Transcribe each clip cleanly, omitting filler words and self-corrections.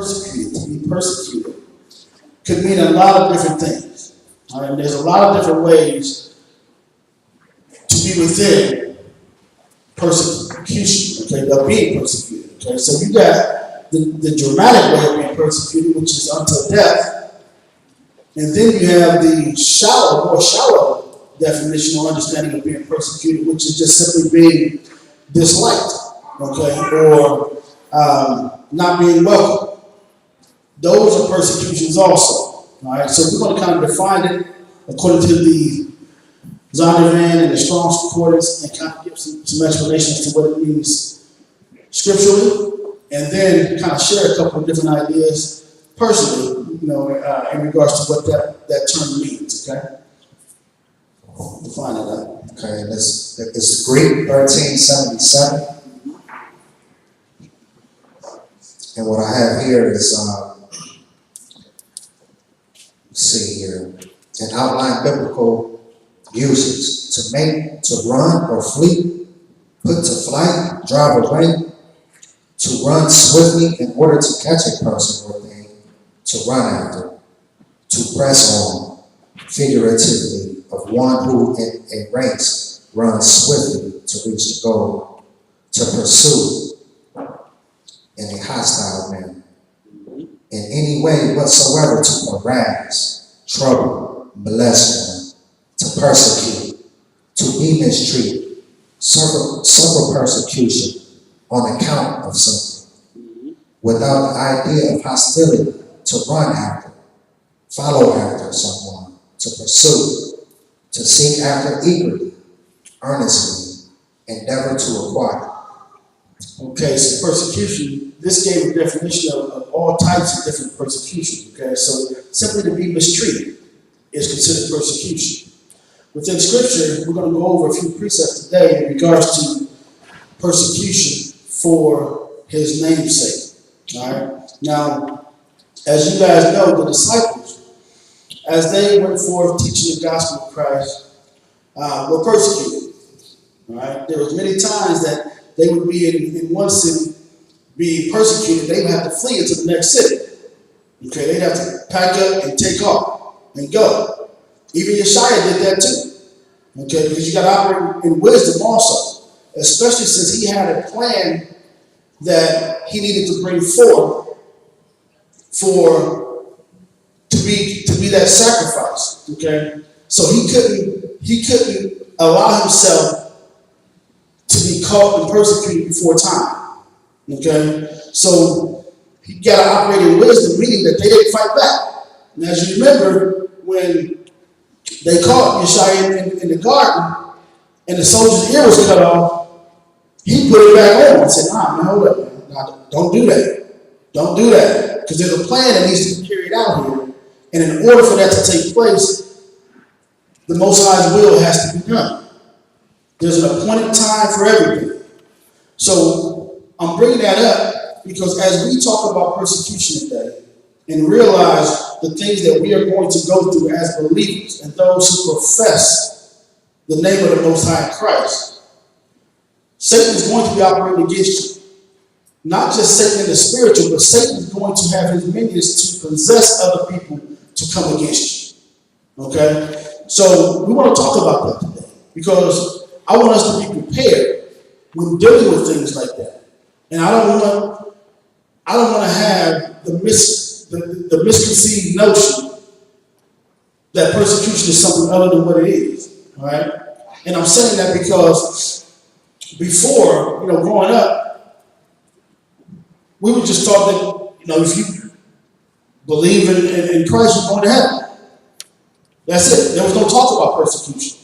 persecuted, to be persecuted, could mean a lot of different things. All right? There's a lot of different ways to be within persecution, okay, of being persecuted. Okay, so you got the dramatic way of being persecuted, which is unto death, and then you have the more shallow definition or understanding of being persecuted, which is just simply being disliked, okay, or not being welcome. Those are persecutions also. All right, so we're going to kind of define it according to the Zondervan and the Strong's Concordance, and kind of give some explanations to what it means scripturally, and then kind of share a couple of different ideas personally, in regards to what that term means. Okay, define it out. Okay, it's Greek 1377, and what I have here is let's see here, an outline biblical uses: to make, to run or flee, put to flight, drive away, to run swiftly in order to catch a person or thing, to run after, to press on, figuratively, of one who in a race runs swiftly to reach the goal, to pursue in a hostile manner, in any way whatsoever, to harass, trouble, molest one, to persecute, to be mistreated, suffer persecution on account of something, without the idea of hostility, to run after, follow after someone, to pursue, to seek after eagerly, earnestly, endeavor to acquire. Okay, so persecution, this gave a definition of all types of different persecution. Okay, so simply to be mistreated is considered persecution. Within Scripture, we're going to go over a few precepts today in regards to persecution for His name's sake. All right. Now, as you guys know, the disciples, as they went forth teaching the gospel of Christ, were persecuted. All right. There was many times that they would be in one city, be persecuted. They would have to flee into the next city. Okay, they'd have to pack up and take off and go. Even Yeshua did that too. Okay, because you got to operate in wisdom also, especially since he had a plan that he needed to bring forth to be that sacrifice. Okay, so he couldn't allow himself to be caught and persecuted before time. Okay, so he got to operate in wisdom, meaning that they didn't fight back. And as you remember, when they caught Yeshua in the garden and the soldier's ear was cut off, he put it back on and said, "Nah, man, hold up, man. Nah, don't do that. Don't do that. Because there's a plan that needs to be carried out here. And in order for that to take place, the Most High's will has to be done. There's an appointed time for everything." So I'm bringing that up because as we talk about persecution today and realize the things that we are going to go through as believers and those who profess the name of the Most High Christ, Satan is going to be operating against you. Not just Satan in the spiritual, but Satan is going to have his minions to possess other people to come against you. Okay? So we want to talk about that today because I want us to be prepared when dealing with things like that. And I don't want to have the misconceived notion that persecution is something other than what it is. All right? And I'm saying that because before, growing up, we were just taught that, if you believe in Christ, you're going to heaven. That's it. There was no talk about persecution.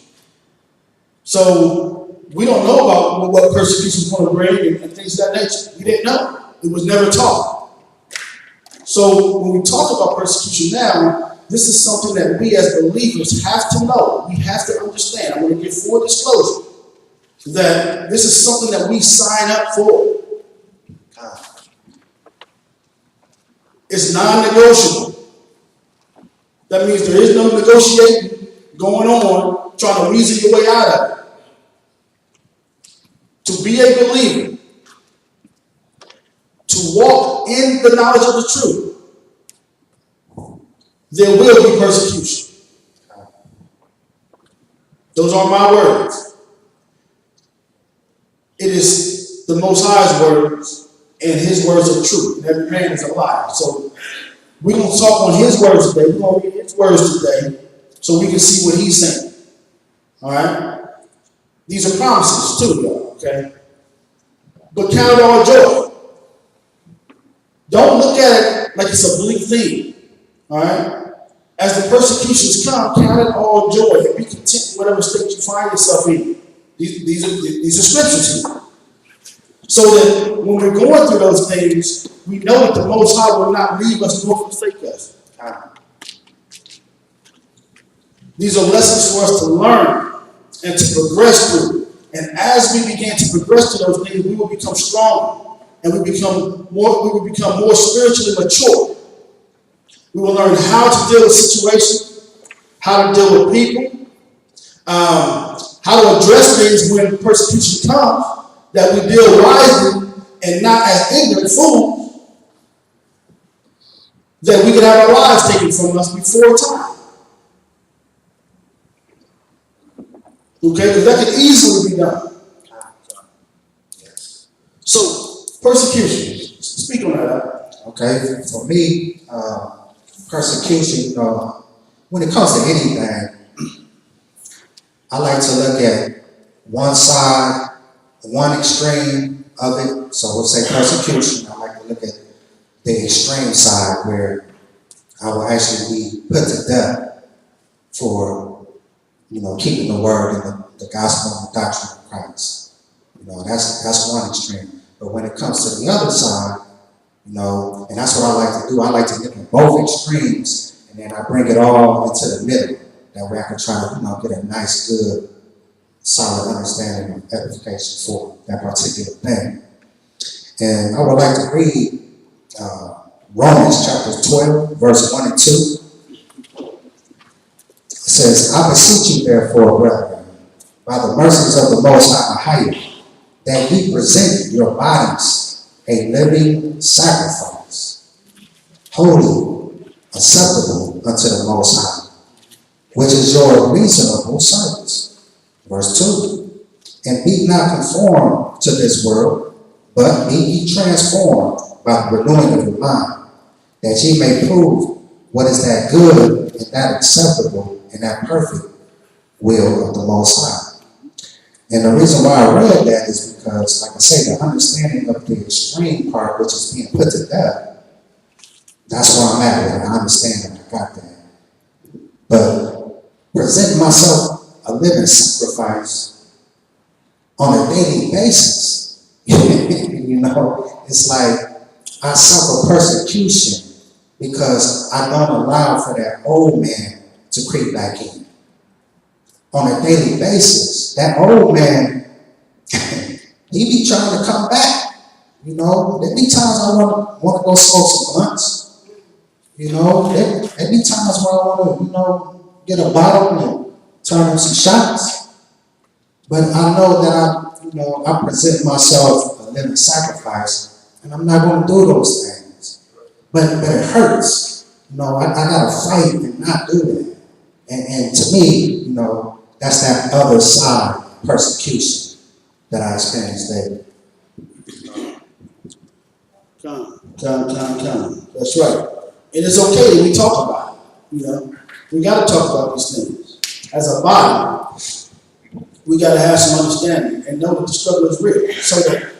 So we don't know about what persecution is going to bring and things of that nature. We didn't know. It was never taught. So when we talk about persecution now, this is something that we as believers have to know. We have to understand. I'm going to give full disclosure that this is something that we sign up for. It's non-negotiable. That means there is no negotiating going on, trying to reason your way out of it. To be a believer, to to walk in the knowledge of the truth, there will be persecution. Those are my words. It is the Most High's words, and his words are true. And every man is a liar. So we're going to talk on his words today. We're going to read his words today so we can see what he's saying. All right? These are promises too, y'all, okay? But count it all joy. Don't look at it like it's a bleak thing. All right? As the persecutions come, count it all joy and be content in whatever state you find yourself in. These are scriptures here. So that when we're going through those things, we know that the Most High will not leave us nor forsake us. These are lessons for us to learn and to progress through. And as we begin to progress through those things, we will become stronger and we will become more spiritually mature. We will learn how to deal with situations, how to deal with people, how to address things when persecution comes, that we deal wisely and not as ignorant fools, that we can have our lives taken from us before time. Okay, because that can easily be done. So, persecution. Speak on that. Okay, for me, persecution, when it comes to anything, I like to look at one side, one extreme of it. So we'll say persecution. I like to look at the extreme side where I will actually be put to death for, keeping the word and the gospel and the doctrine of Christ. That's one extreme. But when it comes to the other side, and that's what I like to do. I like to look at both extremes, and then I bring it all into the middle. That way I can try to, get a nice, good, solid understanding of edification for that particular thing. And I would like to read Romans chapter 12, verse 1 and 2. It says, I beseech you, therefore, brethren, by the mercies of the Most High, that ye present your bodies a living sacrifice, holy, acceptable unto the Most High, which is your reasonable service. Verse 2, and be not conformed to this world, but be ye transformed by the renewing of your mind, that ye may prove what is that good and that acceptable and that perfect will of the Most High. And the reason why I read that is because, like I say, the understanding of the extreme part, which is being put to death, that's where I'm at with it. I understand that. I got that. But presenting myself a living sacrifice on a daily basis, it's like I suffer persecution because I don't allow for that old man to creep back in. On a daily basis, that old man, he be trying to come back. There be times I want to go smoke some blunts. There be times where I want to, get a bottle and turn on some shots. But I know that I present myself a living sacrifice, and I'm not going to do those things. But it hurts. I gotta fight and not do that. And to me, that's that other side of persecution that I experienced daily. Come. That's right. And it's okay that we talk about it. We got to talk about these things. As a body, we got to have some understanding and know that the struggle is real. So that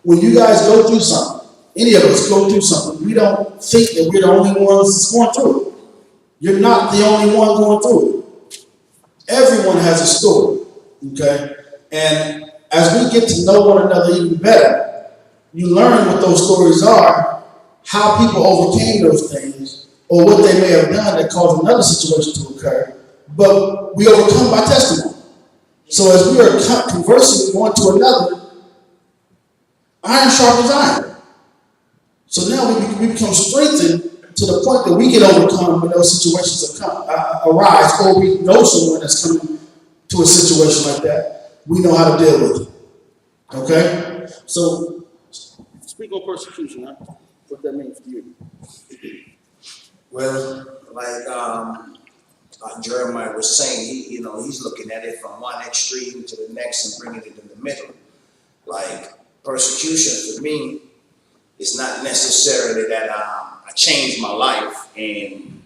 when you guys go through something, any of us go through something, we don't think that we're the only ones that's going through it. You're not the only one going through it. Everyone has a story, okay? And as we get to know one another even better, you learn what those stories are, how people overcame those things, or what they may have done that caused another situation to occur. But we overcome by testimony. So as we are conversing one to another, iron sharpens iron. So now we become strengthened to the point that we can overcome when those situations arise, or we know someone that's coming to a situation like that. We know how to deal with it. Okay? So Speak on persecution, huh? What that means to you. Well, like Jeremiah was saying, he's looking at it from one extreme to the next and bringing it in the middle. Like persecution for me is not necessarily that I changed my life and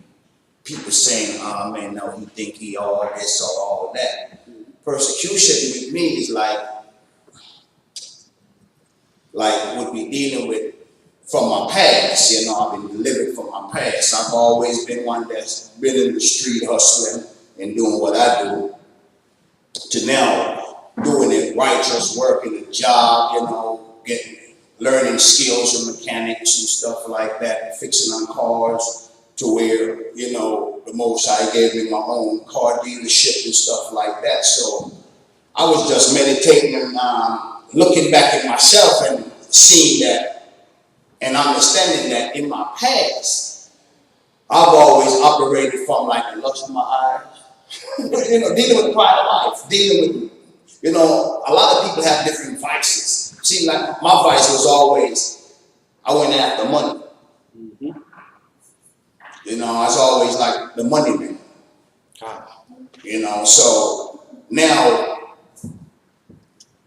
people saying, oh man, no, he think he all this or all that. Persecution with me is like would be dealing with from my past. I've been delivered from my past. I've always been one that's been in the street hustling and doing what I do, to now doing it righteous, working a job, learning skills and mechanics and stuff like that, fixing on cars, to where, the Most High gave me my own car dealership and stuff like that. So I was just meditating and looking back at myself and seeing that and understanding that in my past, I've always operated from like the lust of my eyes, dealing with pride of life, dealing with, a lot of people have different vices. See, like my vice was always, I went after money. I was always like the money man. So now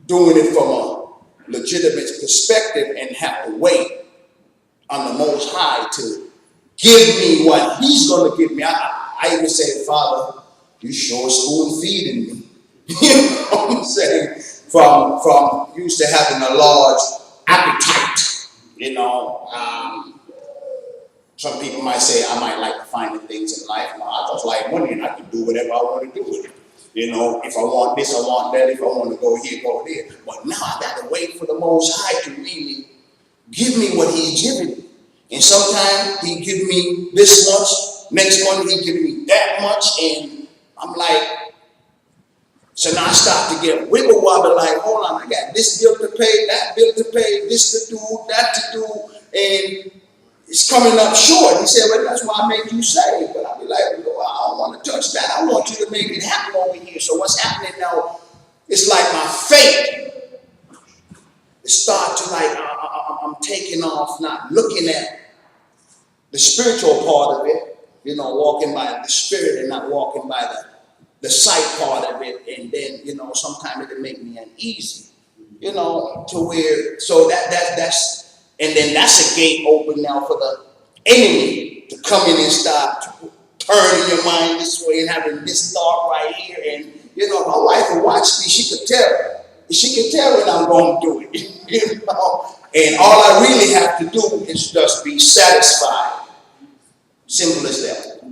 doing it from a legitimate perspective and have to wait on the Most High to give me what He's going to give me. I even say, Father, you sure spoon feeding me. You know what I'm saying? From used to having a large appetite, some people might say I might like to find the things in life. No, I just like money and I can do whatever I want to do with it. If I want this, I want that. If I want to go here, go there. But now I got to wait for the Most High to really give me what He's giving me. And sometimes He give me this much, next month He give me that much, and I'm like, so now I start to get wiggle wobble, like, hold on, I got this bill to pay, that bill to pay, this to do, that to do, and it's coming up short. He said, well, that's why I made you save. But I'll be like, well, I don't want to touch that. I want you to make it happen over here. So what's happening now, it's like my faith. It starts to like, I'm taking off, not looking at the spiritual part of it, walking by the spirit and not walking by the sight part of it. And then, sometimes it'll make me uneasy, to where, so that's, and then that's a gate open now for the enemy to come in and start turning your mind this way and having this thought right here. And, my wife will watch me. She could tell. She can tell when I'm going to do it. And all I really have to do is just be satisfied. Simple as that.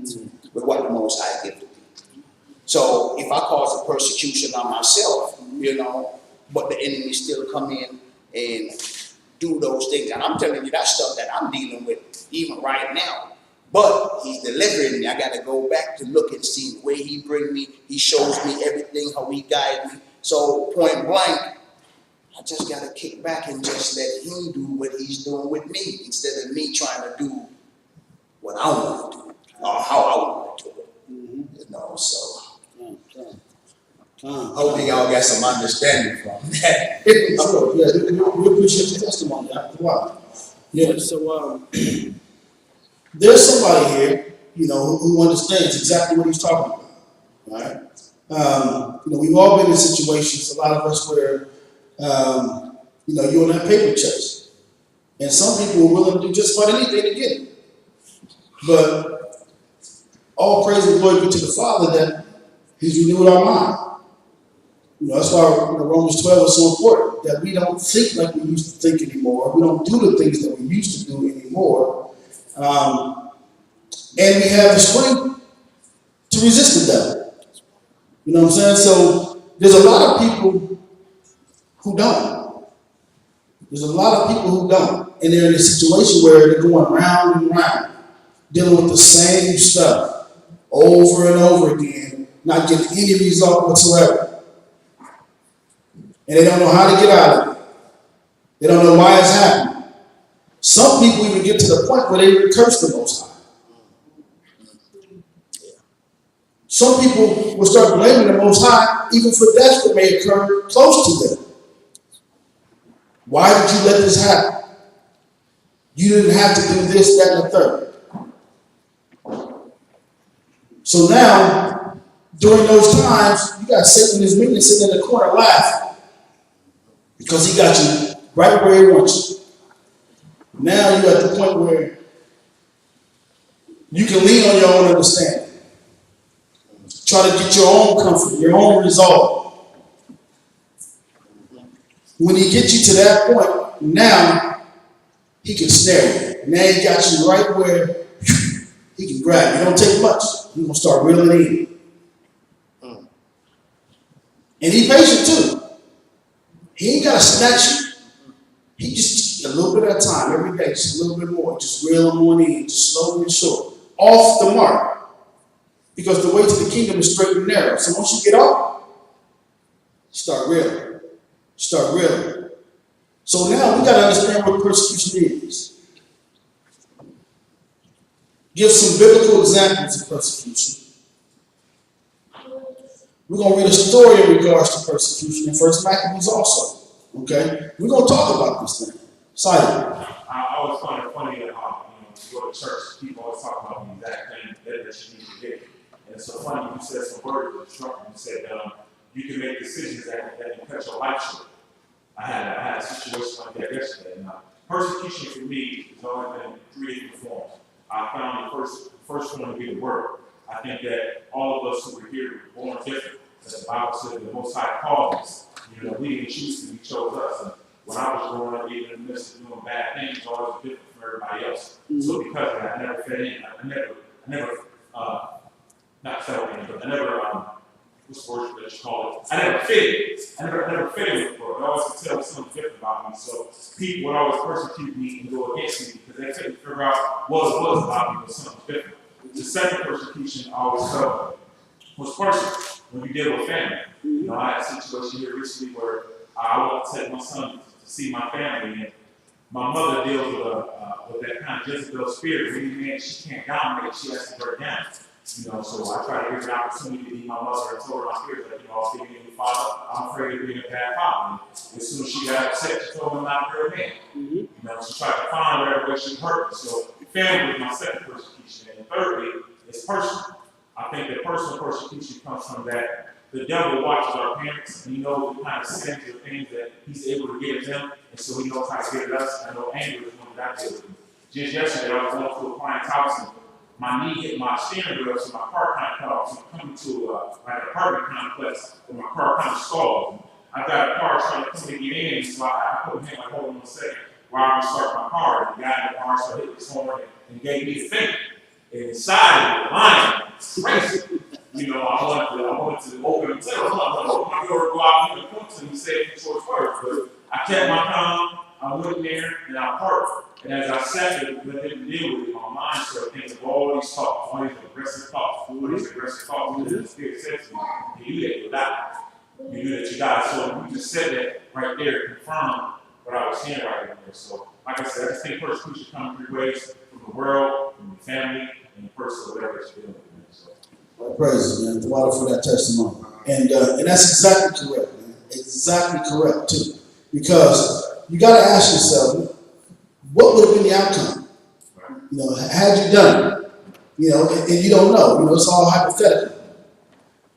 With what the Most High gives to me. So if I cause a persecution on myself, but the enemy still come in and do those things. And I'm telling you, that stuff that I'm dealing with even right now. But He's delivering me. I got to go back to look and see where He bring me. He shows me everything, how He guides me. So point blank, I just got to kick back and just let Him do what He's doing with me instead of me trying to do what I want to do or how I want to do it. So hopefully y'all got some understanding from that. We appreciate your testimony. Wow. Yeah, so there's somebody here, who understands exactly what he's talking about, right? We've all been in situations, a lot of us where, you're on that paper chase. And some people are willing to do just about anything to get it. But all praise and glory be to the Father that He's renewed our mind. That's why Romans 12 is so important, that we don't think like we used to think anymore. We don't do the things that we used to do anymore. And we have the strength to resist the devil. You know what I'm saying? So there's a lot of people who don't. There's a lot of people who don't. And they're in a situation where they're going round and round, dealing with the same stuff over and over again, not getting any result whatsoever. And they don't know how to get out of it. They don't know why it's happening. Some people even get to the point where they even curse the Most High. Some people will start blaming the Most High even for deaths that may occur close to them. Why did you let this happen? You didn't have to do this, that, and the third. So now, during those times, you got Satan in his meeting sitting in the corner laughing because he got you right where he wants you. Now you're at the point where you can lean on your own understanding. Try to get your own comfort, your own resolve. When he gets you to that point, now he can snare you. Now he got you right where he can grab you. It don't take much. He's going to start reeling in. And he's patient too. He ain't got to snatch you. He just a little bit at a time, every day, just a little bit more. Just reel them on in, just slowly and short. Off the mark. Because the way to the kingdom is straight and narrow. So once you get off, start reeling. Start reeling. So now we got to understand what persecution is. Give some biblical examples of persecution. We're going to read a story in regards to persecution in 1 Maccabees also. Okay? We're going to talk about this thing. Simon. I always find it funny that you go to church, people always talk about the exact thing that you need to get. And it's so funny, you said some words that struck me. You said you can make decisions that can cut your life short. I had a situation like that yesterday. And, persecution for me has always been three different forms. I found the first one to be the word. I think that all of us who are here were born different. As the Bible says, the Most High called us. We didn't choose to, He chose us. And when I was growing up, even in the midst of doing bad things, I was different from everybody else. So because of that, I never fit in. Not fell in, but I never, what's the word that you call it? I never fit in. I never fit in with the world. I always could tell something different about me. So people would always persecute me and go against me because they couldn't figure out what it was about me was something different. The second persecution I always felt was personal when you deal with family. I had a situation here recently where I wanted to take my son to see my family, and my mother deals with that kind of Jezebel spirit. Really, man, she can't dominate; she has to break down. So I try to give her an opportunity to be my mother and told her my spirit that, I was giving you a father. I'm afraid of being a bad father. And as soon as she got upset, she told me not to be a man. She tried to find whatever way she hurt me. So family was my second persecution. And thirdly, it's personal. I think that personal persecution comes from that the devil watches our parents, and he knows the kind of sins or things that he's able to get at them, and so he knows how to get at us. I know anger is one that I deal with. Just yesterday, I was going to a client's house, and my knee hit my steering wheel, so my car kind of cut off. So I'm coming to an apartment complex where my car kind of stalled. I got a car trying to come to get in, so I put my hand like, hold on a second, while I restart my car. And the guy in the car started hitting his horn and gave me the finger. And inside, the line, crazy. I wanted to open and tell him, I wanted to open my door, go out and point to him and say a few short words. But I kept my calm, I went in there, and I parked. And as I sat there, let them deal with it, my mind started thinking of all these thoughts, all these aggressive thoughts. All these aggressive thoughts, and the Spirit said to me, you do that, you die. You do that, you die. So you just said that right there, confirmed what I was saying right there. So, like I said, I just think persecution comes three ways: from the world, from the family, and the personal, whatever it's dealing with. Well, praise man. The water for that testimony. And that's exactly correct, man. Exactly correct, too. Because you got to ask yourself, what would have been the outcome? Had you done it? And you don't know. It's all hypothetical.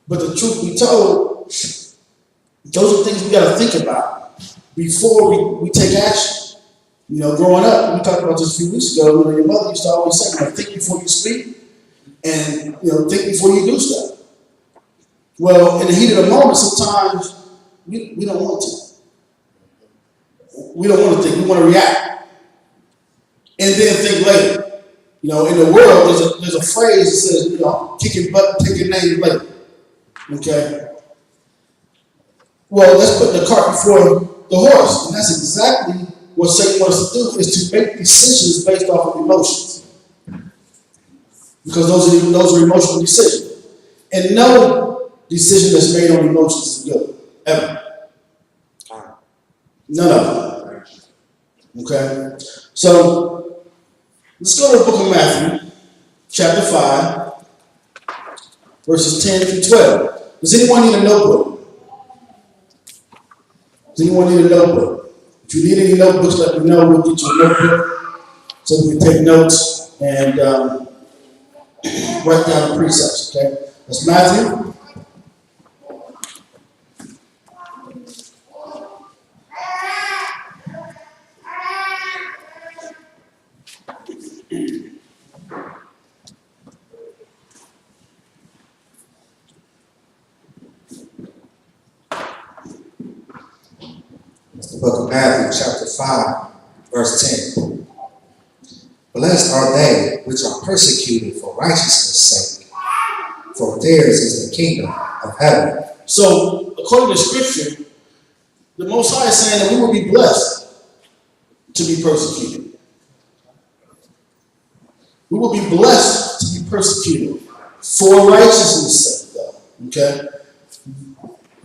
But the truth be told, those are things we got to think about before we take action. Growing up, we talked about this a few weeks ago, your mother used to always say, think before you speak, and think before you do stuff. Well, in the heat of the moment, sometimes we don't want to. We don't want to think, we want to react. And then think later. In the world, there's a phrase that says, kicking butt, taking names later. Okay? Well, let's put the cart before the horse. And that's exactly what Satan wants us to do, is to make decisions based off of emotions. Because those are emotional decisions. And no decision that's made on emotions is good. Ever. None of them. Okay? So, let's go to the book of Matthew, chapter 5, verses 10 through 12. Does anyone need a notebook? Does anyone need a notebook? If you need any notebooks, let me know. We'll get you a notebook. so we can take notes and write down the precepts, okay? That's Matthew. It's the book of Matthew, chapter 5, verse 10. Blessed are they which are persecuted for righteousness' sake, for theirs is the kingdom of heaven. So, according to Scripture, the Most High is saying that we will be blessed to be persecuted. We will be blessed to be persecuted for righteousness' sake, though. Okay?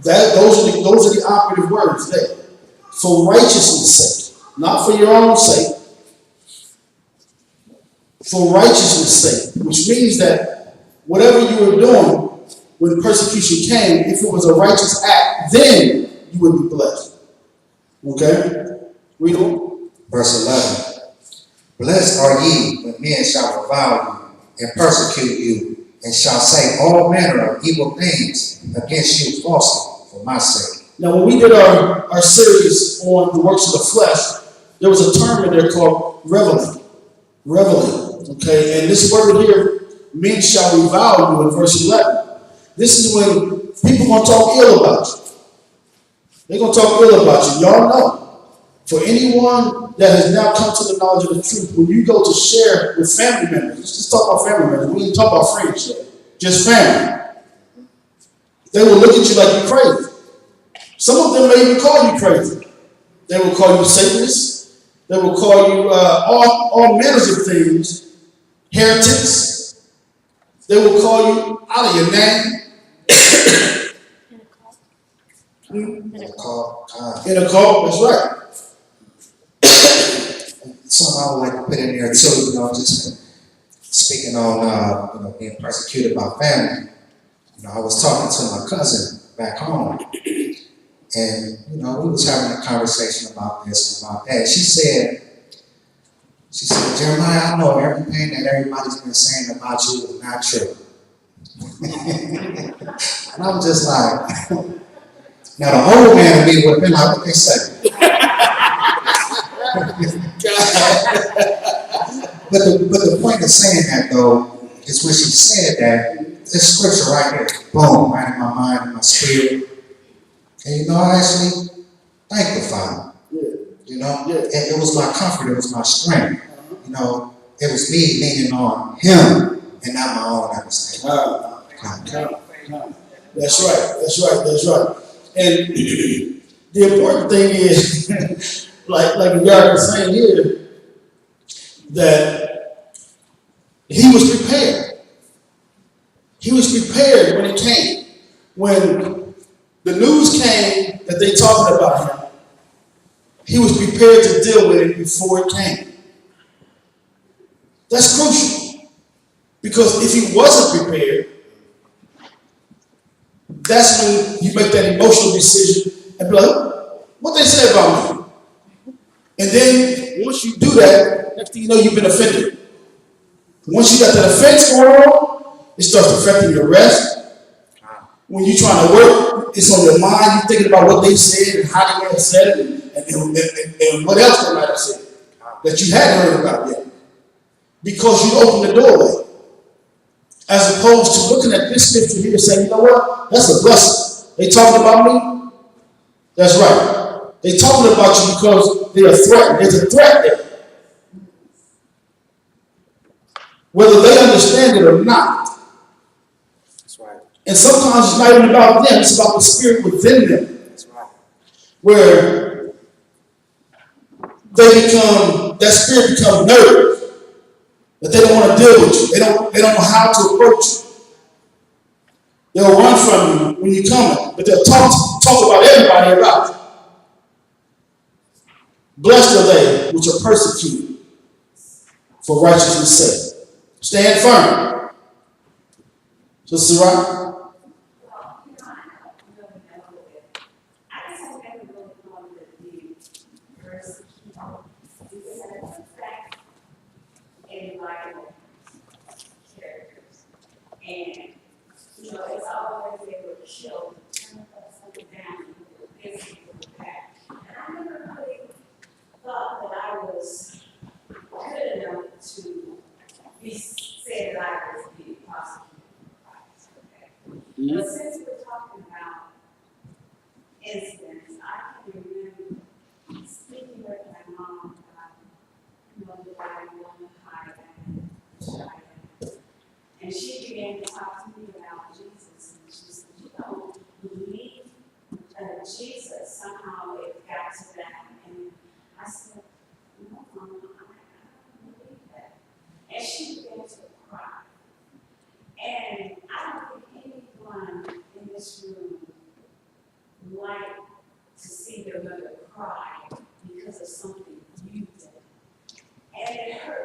Those are the operative words there. For righteousness' sake, not for your own sake. For righteousness' sake, which means that whatever you were doing when persecution came, if it was a righteous act, then you would be blessed. Okay? Read on. Verse 11. Blessed are ye when men shall revile you and persecute you, and shall say all manner of evil things against you falsely for my sake. Now, when we did our series on the works of the flesh, there was a term in there called reveling. Reveling. Okay, and this word here, men shall revile you in verse 11. This is when people are going to talk ill about you. They're going to talk ill about you. Y'all know. For anyone that has now come to the knowledge of the truth, when you go to share with family members, let's just talk about family members. We didn't talk about friends yet. Just family. They will look at you like you're crazy. Some of them may even call you crazy. They will call you Satanist. They will call you all manners of things. Heretics. They will call you out of your name. In a cult, In a cult, that's right. something I would like to put in there too, just speaking on, being persecuted by family. I was talking to my cousin back home, and, we was having a conversation about this with my dad. She said, Jeremiah, I know everything that everybody's been saying about you is not true. And I'm just like, now the old man in me would have been like, what they say? But the point of saying that, though, is when she said that, this scripture right here, boom, right in my mind, in my spirit. And I actually thanked the Father. It was my comfort, it was my strength. It was me leaning on Him and not my own understanding. That's right. And the important thing is, like y'all was saying here, that he was prepared. He was prepared when it came. When the news came that they talking about him, he was prepared to deal with it before it came. That's crucial. Because if he wasn't prepared, that's when you make that emotional decision and be like, what they say about me? And then once you do that, next thing you know, you've been offended. Once you got that offense going on, it starts affecting your rest. When you're trying to work, it's on your mind. You're thinking about what they said and how they may have said it and what else they might have said that you hadn't heard about yet. Because you opened the doorway. As opposed to looking at this scripture here and saying, you know what? That's a blessing. They talking about me? That's right. They talking about you because they are threatened. There's a threat there. Whether they understand it or not. That's right. And sometimes it's not even about them, it's about the spirit within them. That's right. Where that spirit becomes nervous. That they don't want to deal with you. They don't know how to approach you. They'll run from you when you come, but they'll talk about everybody about you. Blessed are they which are persecuted for righteousness' sake. Stand firm. Sister Rock.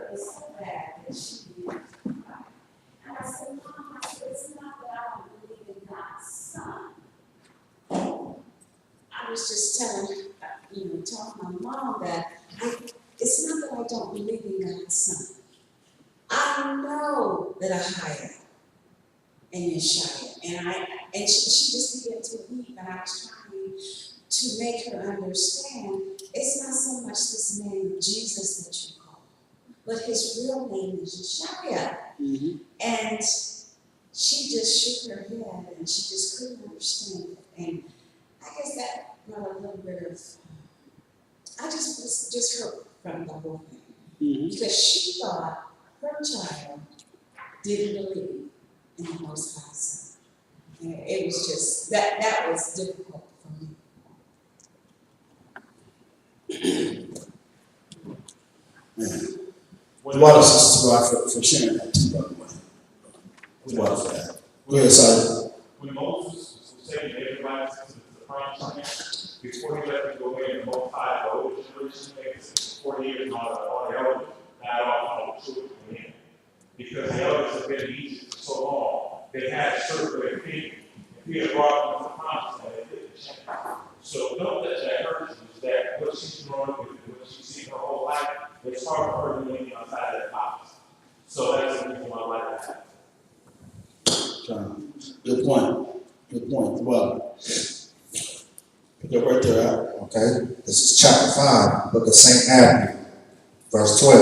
it was so bad that she began to cry. And I said, Mom, I said, it's not that I don't believe in God's son. I was just telling my mom that it's not that I don't believe in God's son. I know that Ahia and Yeshaya, and she just began to weep, and I was trying to make her understand it's not so much this name of Jesus that you call, but his real name is Yeshaya. Mm-hmm. And she just shook her head, and she just couldn't understand it. And I guess that brought a little bit of, I just was just hurt from the whole thing. Mm-hmm. Because she thought her child didn't believe in the Most High Son. And it was just, that was difficult for me. Water Sister Rock for sharing that too, by the way. Water for that. Go ahead, Simon. When Moses was taking everybody to the promised land, before he let them go in, the Most High, the older generation, maybe 40 years, and all the elders, not all the children went in. Because the elders had been in Egypt for so long, they had a certain way of thinking. If he had brought them to the promised land, they didn't change. So don't let that hurt you, is that what she's growing up with, what she's seen her whole life, it's hard for her to live outside of that box. So that's the reason why I like that. Good point. Good point. Well, pick up right there. Okay, this is chapter 5, book of St. Matthew, verse 12.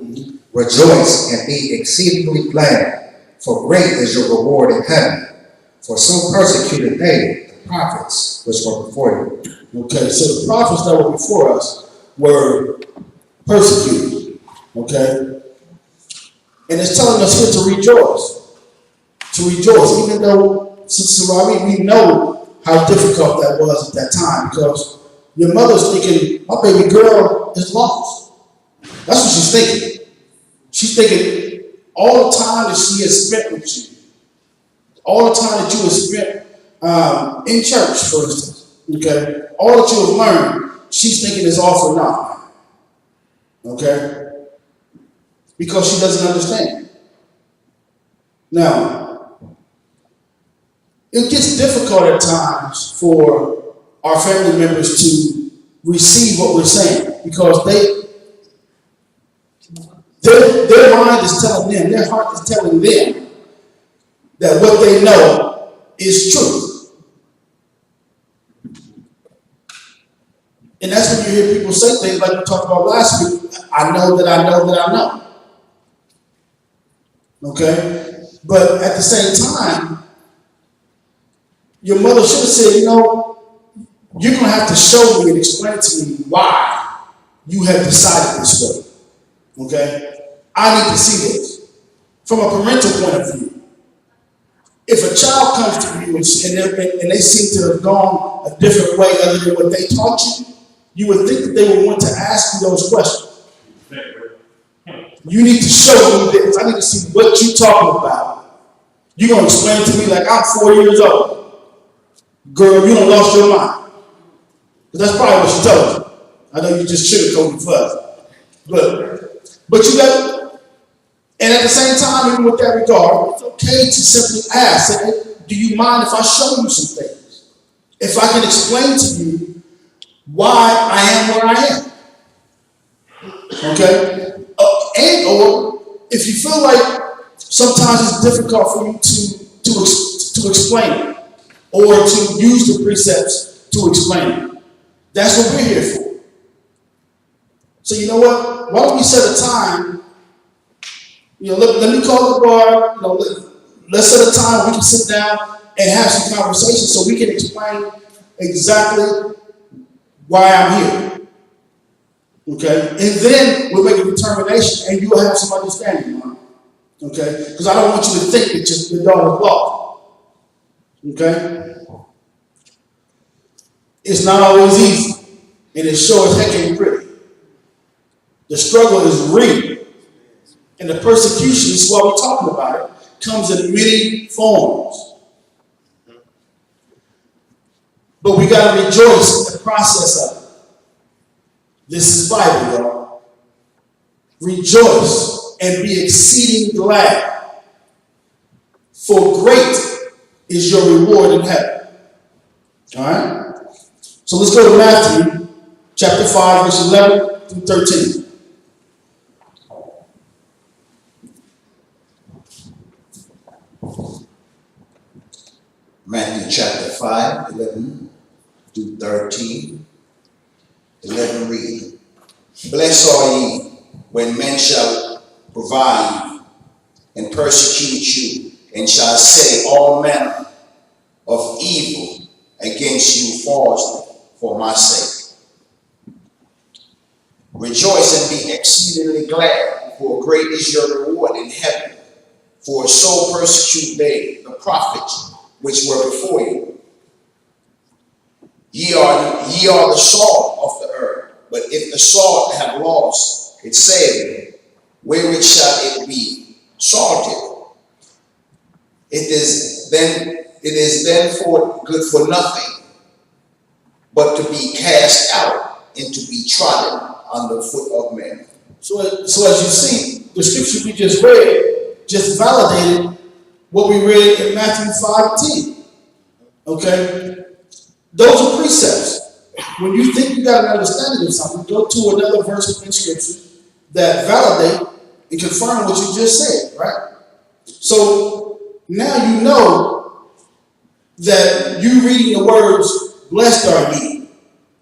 Mm-hmm. Rejoice and be exceedingly glad, for great is your reward in heaven. For so persecuted they the prophets which were before you. Okay, so the prophets that were before us were persecuted. Okay? And it's telling us here to rejoice. To rejoice, even though, Sister Ravi, we know how difficult that was at that time, because your mother's thinking, my baby girl is lost. That's what she's thinking. She's thinking all the time that she has spent with you, all the time that you have spent in church, for instance, okay, all that you have learned, she's thinking is all for naught. Okay? Because she doesn't understand. Now, it gets difficult at times for our family members to receive what we're saying, because their mind is telling them, their heart is telling them that what they know is truth. And that's when you hear people say things like we talked about last week, I know that I know that I know. Okay? But at the same time, your mother should have said, you're going to have to show me and explain to me why you have decided this way. Okay? I need to see this from a parental point of view. If a child comes to you and they seem to have gone a different way other than what they taught you, you would think that they would want to ask you those questions. You need to show me this. I need to see what you're talking about. You're going to explain it to me like I'm 4 years old. Girl, you done lost your mind. But that's probably what she told you. I know you just sugarcoated for us. But you got, and at the same time, even with that regard, it's okay to simply ask, say, do you mind if I show you some things? If I can explain to you why I am where I am. Okay? And or if you feel like sometimes it's difficult for you to explain it, or to use the precepts to explain it. That's what we're here for. So you know what? Why don't we set a time? Let me call the bar. Let's set a time where we can sit down and have some conversation so we can explain exactly why I'm here. Okay? And then we'll make a determination and you'll have some understanding, Mom. Okay? Because I don't want you to think that your daughter's lost. Okay? It's not always easy, and it sure as heck ain't pretty. The struggle is real, and the persecution, this is why we're talking about it, comes in many forms. But we got to rejoice in the process of it. This is Bible, y'all. Rejoice and be exceeding glad, for great is your reward in heaven. All right? So let's go to Matthew chapter 5, verse 11 through 13. Matthew chapter 5, 11 through 13. 11 read. Blessed are ye when men shall provide you and persecute you, and shall say all manner of evil against you falsely for my sake. Rejoice and be exceedingly glad, for great is your reward in heaven. For so persecute they the prophets which were before you. Ye are the salt of the earth, but if the salt have lost its savor, wherewith shall it be salted? It is then for good for nothing, but to be cast out and to be trodden under foot of men. So as you see, the scripture we just read just validated what we read in Matthew 5:10. Okay? Those are precepts. When you think you got an understanding of something, go to another verse in scripture that validate and confirm what you just said, right? So now you know that you reading the words, blessed are ye,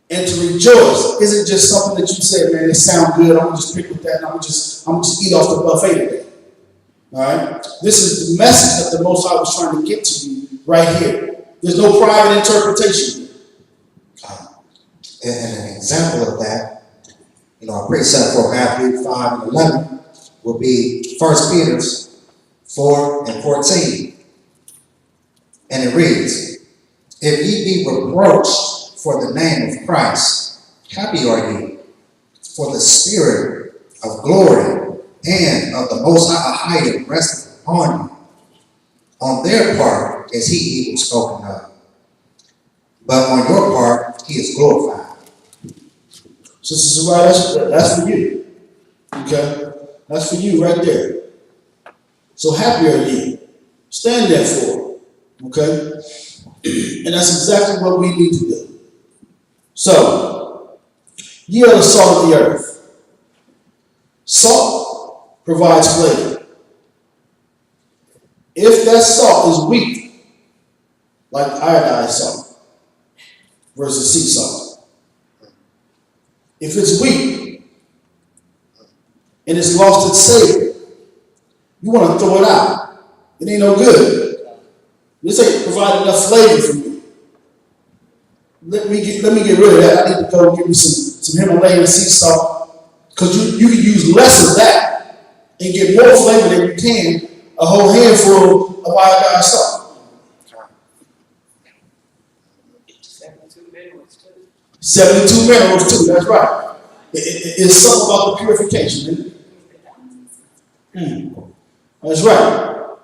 and to rejoice isn't just something that you say, man, it sounds good, I'm gonna just pick with that, and I'm gonna just eat off the buffet today. All right? This is the message that the Most High was trying to get to you right here. There's no private interpretation. And an example of that, a precept for Matthew 5 and 11 will be 1 Peter 4 and 14. And it reads, if ye be reproached for the name of Christ, happy are ye, for the Spirit of glory and of the Most High resteth upon you. On their part is he evil spoken of, but on your part he is glorified. Sister Sarai, that's for you. Okay? That's for you right there. So happy are ye. Stand there for it. Okay? And that's exactly what we need to do. So, ye are the salt of the earth. Salt provides flavor. If that salt is weak, like iodized salt versus sea salt, if it's weak and it's lost its savor, you want to throw it out. It ain't no good. This ain't provide enough flavor for me. Let me get rid of that. I need to go give me some Himalayan sea salt, because you can use less of that and get more flavor than you can a whole handful of iodized salt. 72 minerals too, that's right. It's something about the purification, isn't it? That's right.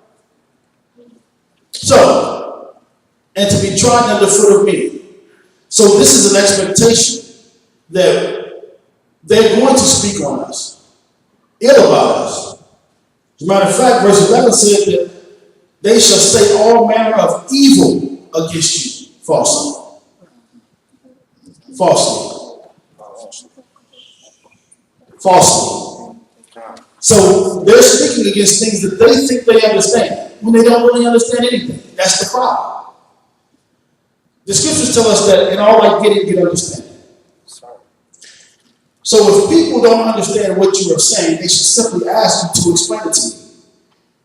So, and to be trodden underfoot of me. So this is an expectation that they're going to speak on us, ill about us. As a matter of fact, verse 11 said that they shall say all manner of evil against you falsely. Falsely. So they're speaking against things that they think they understand when they don't really understand anything. That's the problem. The scriptures tell us that in all thy getting, get understanding. So if people don't understand what you are saying, they should simply ask you to explain it to you.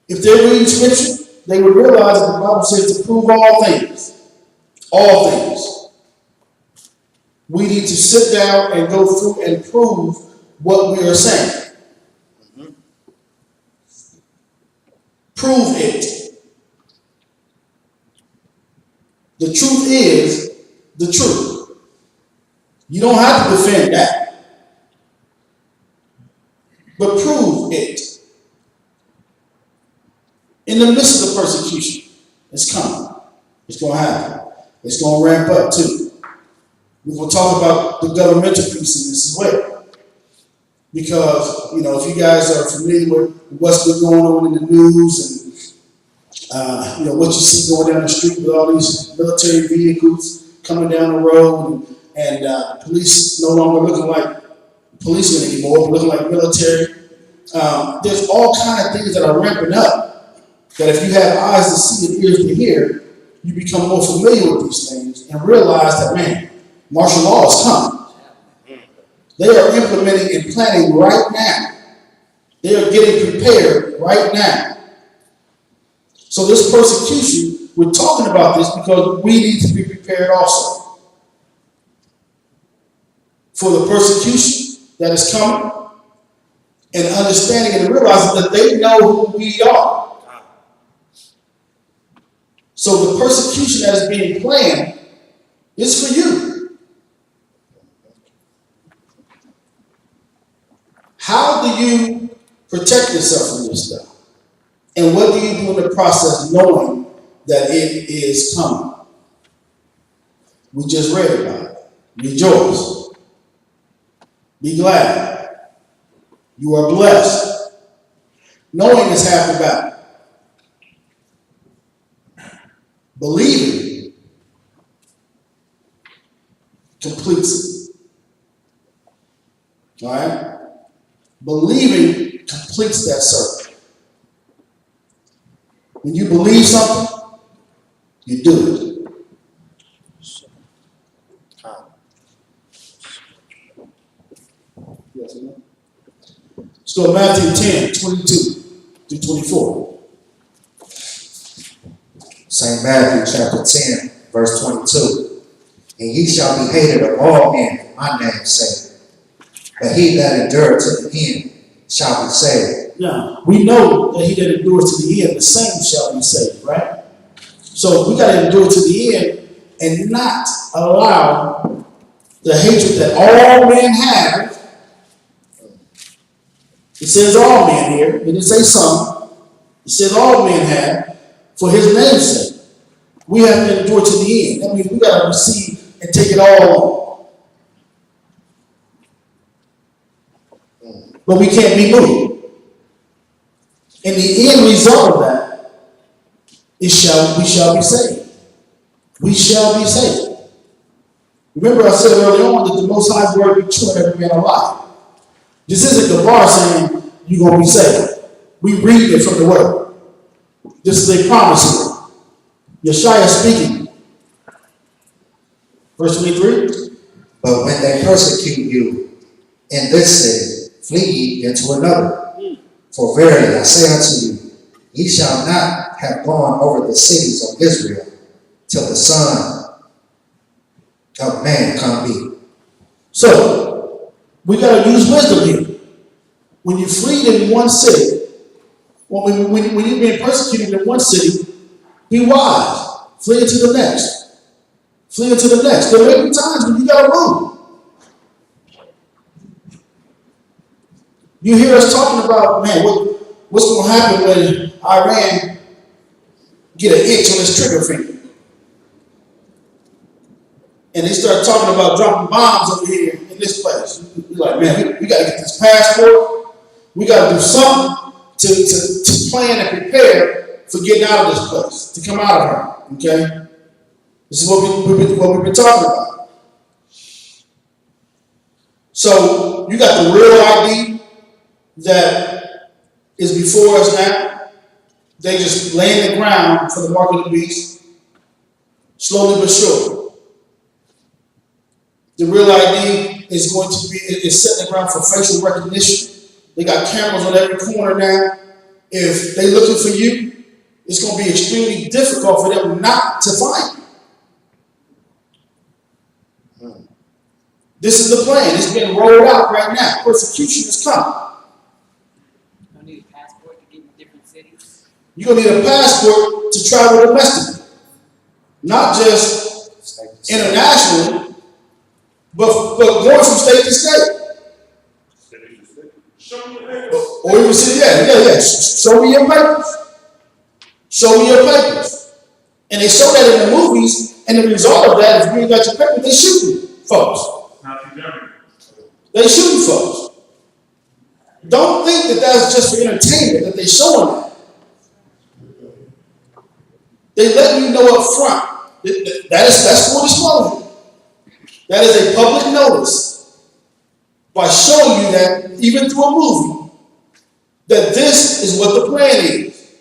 If they're reading scripture, they would realize that the Bible says to prove all things. All things. We need to sit down and go through and prove what we are saying. Prove it. The truth is the truth. You don't have to defend that. But prove it. In the midst of the persecution, it's coming. It's going to happen. It's going to ramp up too. We're going to talk about the governmental piece in this as well. because, you know, if you guys are familiar with what's been going on in the news and, you know, what you see going down the street with all these military vehicles coming down the road and police no longer looking like policemen anymore, but looking like military. There's all kind of things that are ramping up that if you have eyes to see and ears to hear, you become more familiar with these things and realize that, man, martial law is coming. They are implementing and planning right now. They are getting prepared right now. So this persecution, we're talking about this because we need to be prepared also for the persecution that is coming and understanding and realizing that they know who we are. So the persecution that is being planned is for you. How do you protect yourself from this stuff? And what do you do in the process knowing that it is coming? We just read about it. Rejoice. Be glad. You are blessed. Knowing is half the battle. Believing completes it. All right? Believing completes that circle. When you believe something, you do it. Yes, no? Let's go to Matthew 10, 22 through 24. St. Matthew chapter 10, verse 22. And ye shall be hated of all men for my name's sake. But he that endureth to the end shall be saved. Now, we know that he that endures to the end, the same shall be saved, right? So we got to endure to the end and not allow the hatred that all men have. It says all men here. It didn't say some. It says all men have for his name's sake. We have to endure to the end. That means we got to receive and take it all on. But we can't be moved. And the end result of that is we shall be saved. We shall be saved. Remember I said earlier on that the Most High word be true in every man alive. This isn't the bar saying you're going to be saved. We read it from the word. This is a promise here. Yeshua speaking. Verse 23. But when they persecute you in this city, flee ye into another. For verily I say unto you, ye shall not have gone over the cities of Israel till the Son of Man come be. So, we got to use wisdom here. When you flee in one city, when you're being persecuted in one city, be wise. Flee into the next. Flee into the next. There may be times when you got to move. You hear us talking about, man, what's going to happen when Iran get an itch on his trigger finger? And they start talking about dropping bombs over here in this place. You're like, man, we got to get this passport. We got to do something to plan and prepare for getting out of this place, to come out of her, okay? This is what we've been talking about. So you got the real ID that is before us now. They just lay in the ground for the mark of the beast, slowly but surely. The real ID is going to be set in the ground for facial recognition. They got cameras on every corner now. If they're looking for you, it's going to be extremely difficult for them not to find you. This is the plan. It's being rolled out right now. Persecution is coming. You need a passport to get in different cities. You're going to need a passport to travel domestically. Not just internationally, but going from state to state. Show me your papers. Or even say, yeah. Show me your papers. Show me your papers. And they show that in the movies, and the result of that, if you ain't got your papers, they shooting folks. Not too Germany. They shooting folks. Don't think that that's just for entertainment that they're showing that. They let you know up front that's for disclosure. That is a public notice by showing you that, even through a movie, that this is what the plan is.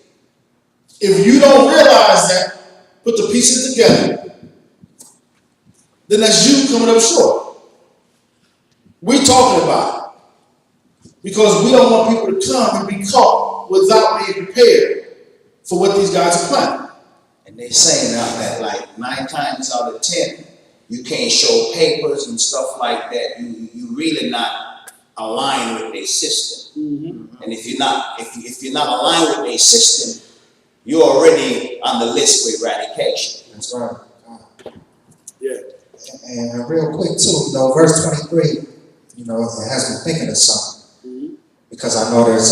If you don't realize that, put the pieces together, then that's you coming up short. We're talking about it because we don't want people to come and be caught without being prepared for what these guys are planning. And they say now that like 9 times out of 10, you can't show papers and stuff like that. You really not aligned with their system. Mm-hmm. And if you're not aligned with their system, you're already on the list with eradication. That's right. Yeah. And real quick too, verse 23, it has me thinking of something. Mm-hmm. Because I know there's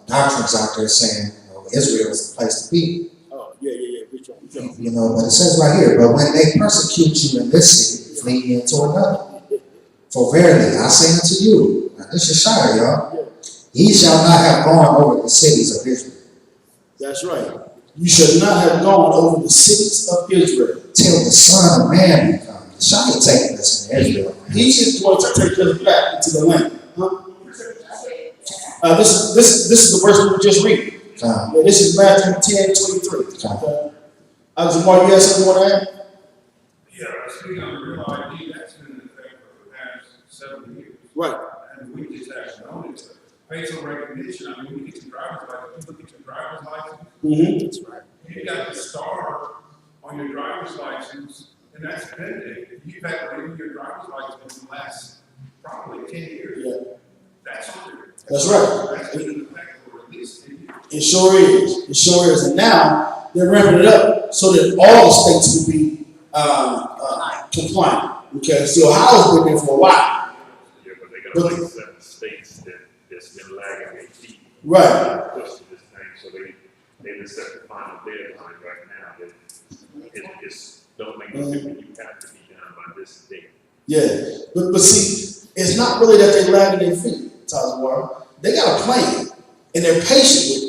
doctrines out there saying, Israel is the place to be. Oh, yeah. Which one? But it says right here, but when they persecute you in this city, flee into another. For verily, I say unto you, now this is Shire, y'all, ye shall not have gone over the cities of Israel. That's right. You should not have gone over the cities of Israel Till the Son of Man be come. Shire taking us in Israel. He is going to take us back into the land. Huh? This is the verse we just read. This is Matthew 10:23. Okay. Zamar, you have something you want to add? Yeah, speaking on the real ID, that's been in effect for the past 7 years. Right. And we just haven't known it. Facial recognition, I mean, when you get your driver's license, you look at your driver's license. Mm-hmm. That's right. You got the star on your driver's license, and that's validated. You've had to renew your driver's license in the last probably 10 years. Yeah. That's on there. That's right. That's been in effect for at least 10 years. It sure is. It sure is. And now they're ramping it up so that all the states will be compliant. Okay. So Ohio's been there for a while. Yeah, but they got like 7 states that's been lagging their feet. Right. Push to this thing, so they just set the final deadline right now that it's don't make no difference. You have to be done by this date. Yeah. But see, it's not really that they're lagging their feet, Tazawar. They got a plan and they're patient with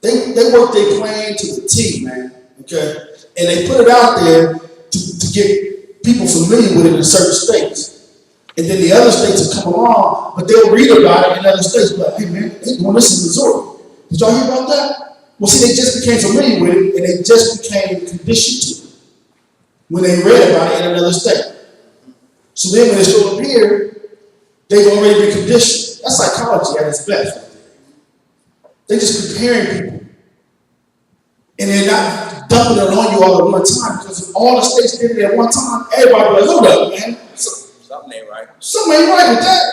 it. They work their plan to the T, man. Okay? And they put it out there to get people familiar with it in certain states. And then the other states will come along, but they'll read about it in other states. But hey man, they doing this in Missouri. Did y'all hear about that? Well, see, they just became familiar with it and they just became conditioned to it when they read about it in another state. So then when they show up here, they've already been conditioned. That's psychology at its best. They're just preparing people. And they're not dumping it on you all at one time, because if all the states did it at one time, everybody would be like, hold up, man. Something ain't right. Something ain't right with that.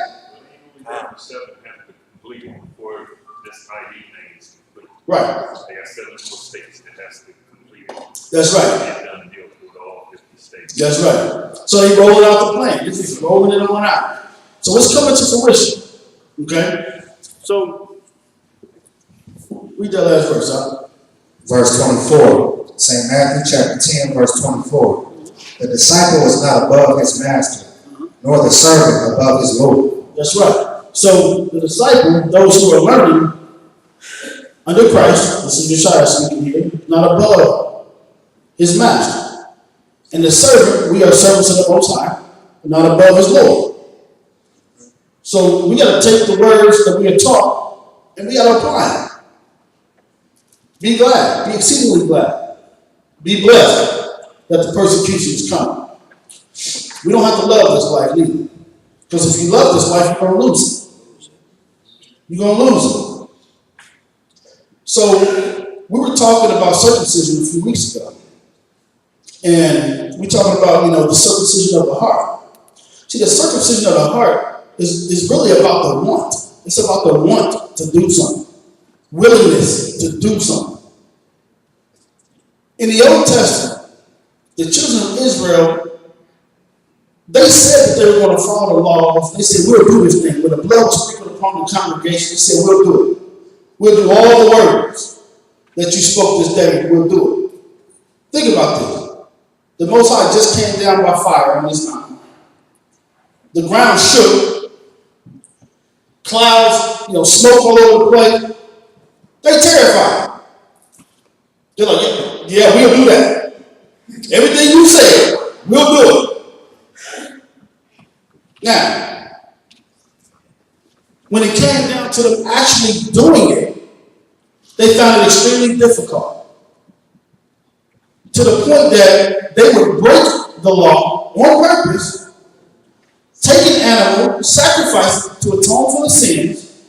Well, 7 have to complete it before this ID thing is complete. Right. They got 7 more states that has to complete it. That's right. Get done deal with all 50 states. That's right. So they rolling out the plan. This is rolling it on out. So it's coming to fruition. Okay? So, read that last verse out. Verse 24, St. Matthew chapter 10, verse 24. The disciple is not above his master, nor the servant above his Lord. That's right. So the disciple, those who are learning under Christ, this is Josiah speaking here, not above his master. And the servant, we are servants of the Most High, not above his Lord. So we got to take the words that we are taught and we got to apply them. Be glad, be exceedingly glad, be blessed that the persecution is coming. We don't have to love this life either. Because if you love this life, you're going to lose it. You're going to lose it. So we were talking about circumcision a few weeks ago. And we're talking about, the circumcision of the heart. See, the circumcision of the heart is really about the want. It's about the want to do something. Willingness to do something. In the Old Testament, the children of Israel, they said that they were going to follow the laws. They said, we'll do this thing. When the blood was sprinkled upon the congregation, they said, we'll do it. We'll do all the words that you spoke this day. We'll do it. Think about this. The Most High just came down by fire on this mountain. The ground shook. clouds, smoke all over the place. They terrified. They're like, yeah, we'll do that. Everything you said, we'll do it. Now, when it came down to them actually doing it, they found it extremely difficult. To the point that they would break the law on purpose, take an animal, sacrifice it to atone for the sins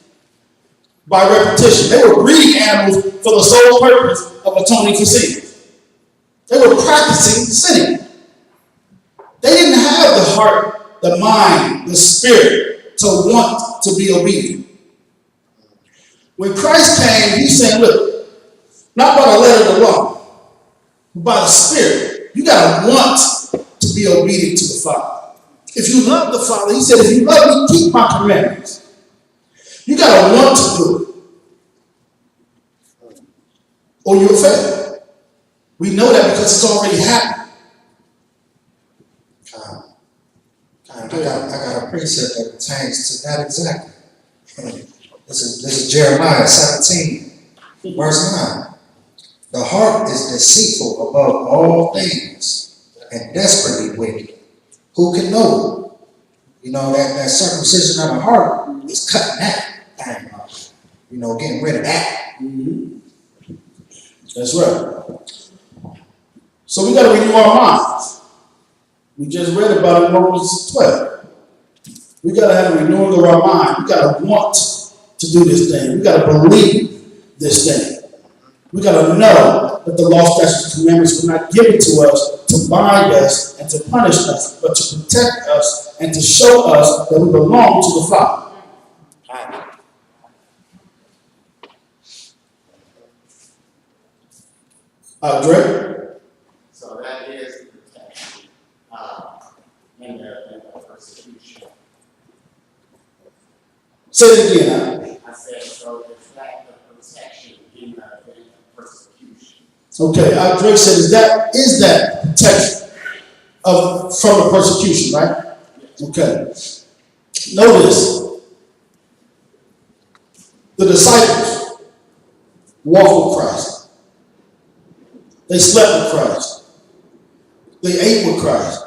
by repetition. They were breeding animals for the sole purpose of atoning for sins. They were practicing sinning. They didn't have the heart, the mind, the spirit to want to be obedient. When Christ came, he said, look, not by the letter of the law, but by the Spirit. You got to want to be obedient to the Father. If you love the Father, he said, if you love me, keep my commandments. You got to want to do it, or you'll fail. We know that because it's already happened. I got a precept that pertains to that exactly. This is Jeremiah 17, verse 9. The heart is deceitful above all things and desperately wicked. Who can know it? That circumcision of the heart is cutting that thing off. Getting rid of that. Mm-hmm. That's right. So we got to renew our minds. We just read about it in Romans 12. We got to have a renewing of our mind. We got to want to do this thing. We got to believe this thing. We got to know that the law, statutes, and commandments were not given to us to bind us and to punish us, but to protect us and to show us that we belong to the Father. Dre? So that is the protection in the persecution. Say it again. I said, so is that the protection in the event of persecution? Okay, Dre said, is that protection from the persecution, right? Okay. Notice, the disciples walked with Christ. They slept with Christ. They ate with Christ.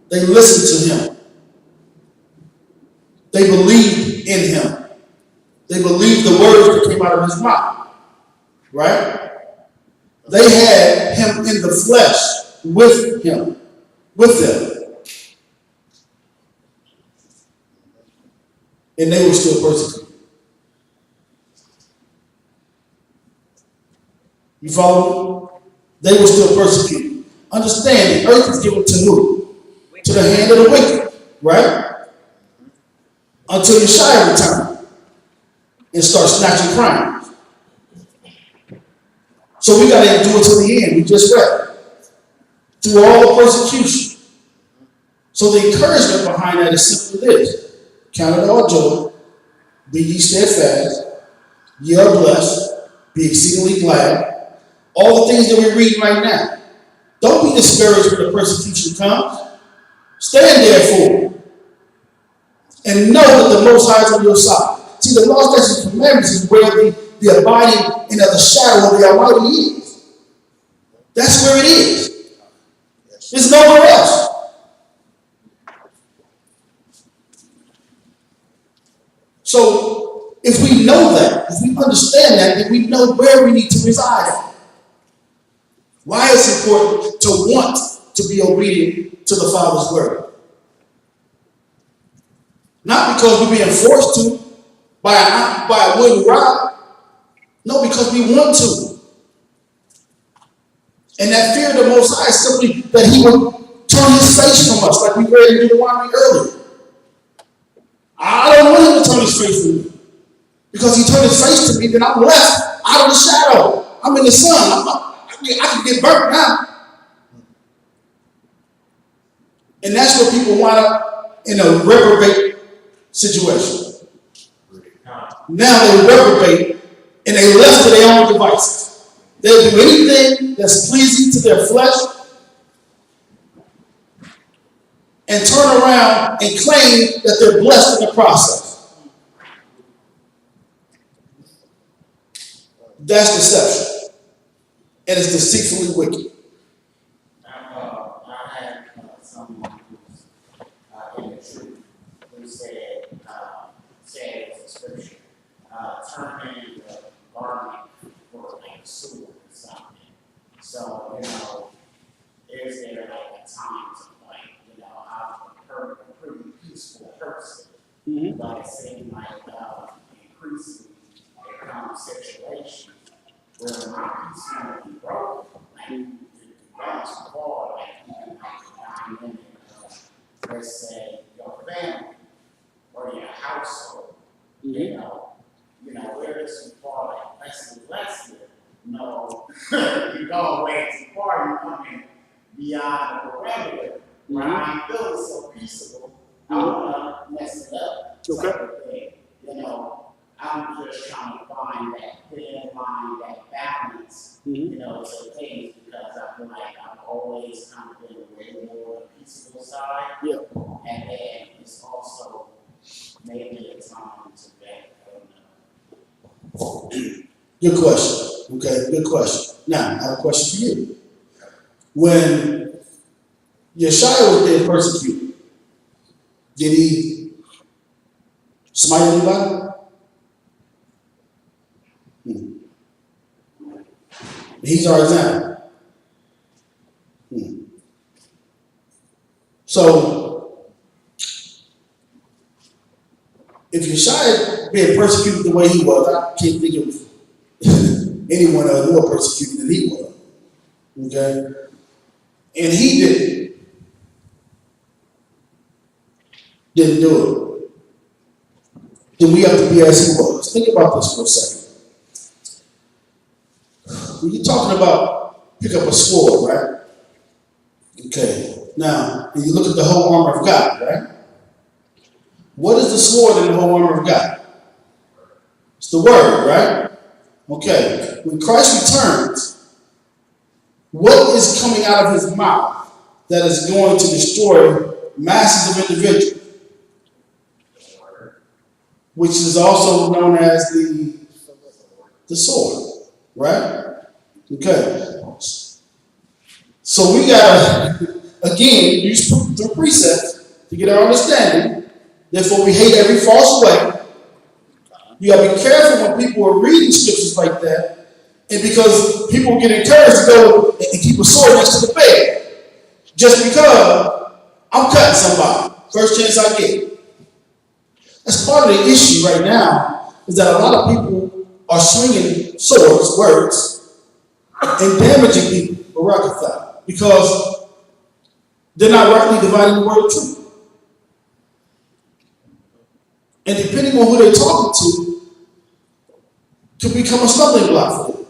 They listened to him. They believed in him. They believed the words that came out of his mouth. Right? They had him in the flesh with him, with them. And they were still persecuted. You follow me? They were still persecuted. Understand, the earth is given to who? To the hand of the wicked, right? Until Yeshua returns and start snatching crowns. So we got to endure to the end. We just read. Through all the persecution. So the encouragement behind that is simply this. Count it all joy. Be ye steadfast. Ye are blessed. Be exceedingly glad. All the things that we're reading right now. Don't be discouraged when the persecution comes. Stand therefore. And know that the Most High is on your side. See, the law, statutes, and commandments is where the abiding in the shadow of the Almighty is. That's where it is. There's nowhere else. So, if we know that, if we understand that, then we know where we need to reside at. Why it's important to want to be obedient to the Father's word. Not because we're being forced to by a wooden rod. No, because we want to. And that fear of the Most High is simply that he would turn his face from us, like we read in Deuteronomy earlier. I don't want him to turn his face from me. Because he turned his face to me, then I'm left out of the shadow. I'm in the sun. I can get burnt now. And that's where people wind up in a reprobate situation. Now they reprobate and they left to their own devices. They'll do anything that's pleasing to their flesh and turn around and claim that they're blessed in the process. That's deception. And it's deceitfully wicked. I had someone who's in the truth who said it was a scripture, turn in the garment for like a sword or something. So, is there like a time to like, I'm a pretty peaceful person, but it seemed like increasingly there come situations where my peace can be broken. Like, you gone too far, like, you can like dine in, let's say, your family or your household, where it's too far, like, less than, you go way too far, you come in beyond the parameter, where I'm feeling so peaceable, I wanna mess it up, type of thing, I'm just trying to find that thin line, that balance, to things, because I feel like I've always kind of been way more peaceable side. Yeah. And then it's also maybe a time to back, I don't know. Good question. Okay, good question. Now, I have a question for you. When Yeshua was being persecuted, did he smite anybody? He's our example. So, if Yeshua being persecuted the way he was, I can't think of anyone else more persecuted than he was. Okay? And he didn't do it. Then we have to be as he was. Think about this for a second. When you're talking about pick up a sword, right? Okay. Now, when you look at the whole armor of God, right? What is the sword in the whole armor of God? It's the word, right? Okay. When Christ returns, what is coming out of his mouth that is going to destroy masses of individuals? Which is also known as the sword, right? Okay. So we gotta, again, use the precepts to get our understanding. Therefore, we hate every false way. You gotta be careful when people are reading scriptures like that, and because people get encouraged to go and keep a sword next to the bed, just because I'm cutting somebody, first chance I get. That's part of the issue right now, is that a lot of people are swinging swords, words, and damaging people, Barakatha, because they're not rightly dividing the word of truth. And depending on who they're talking to, can become a stumbling block for them.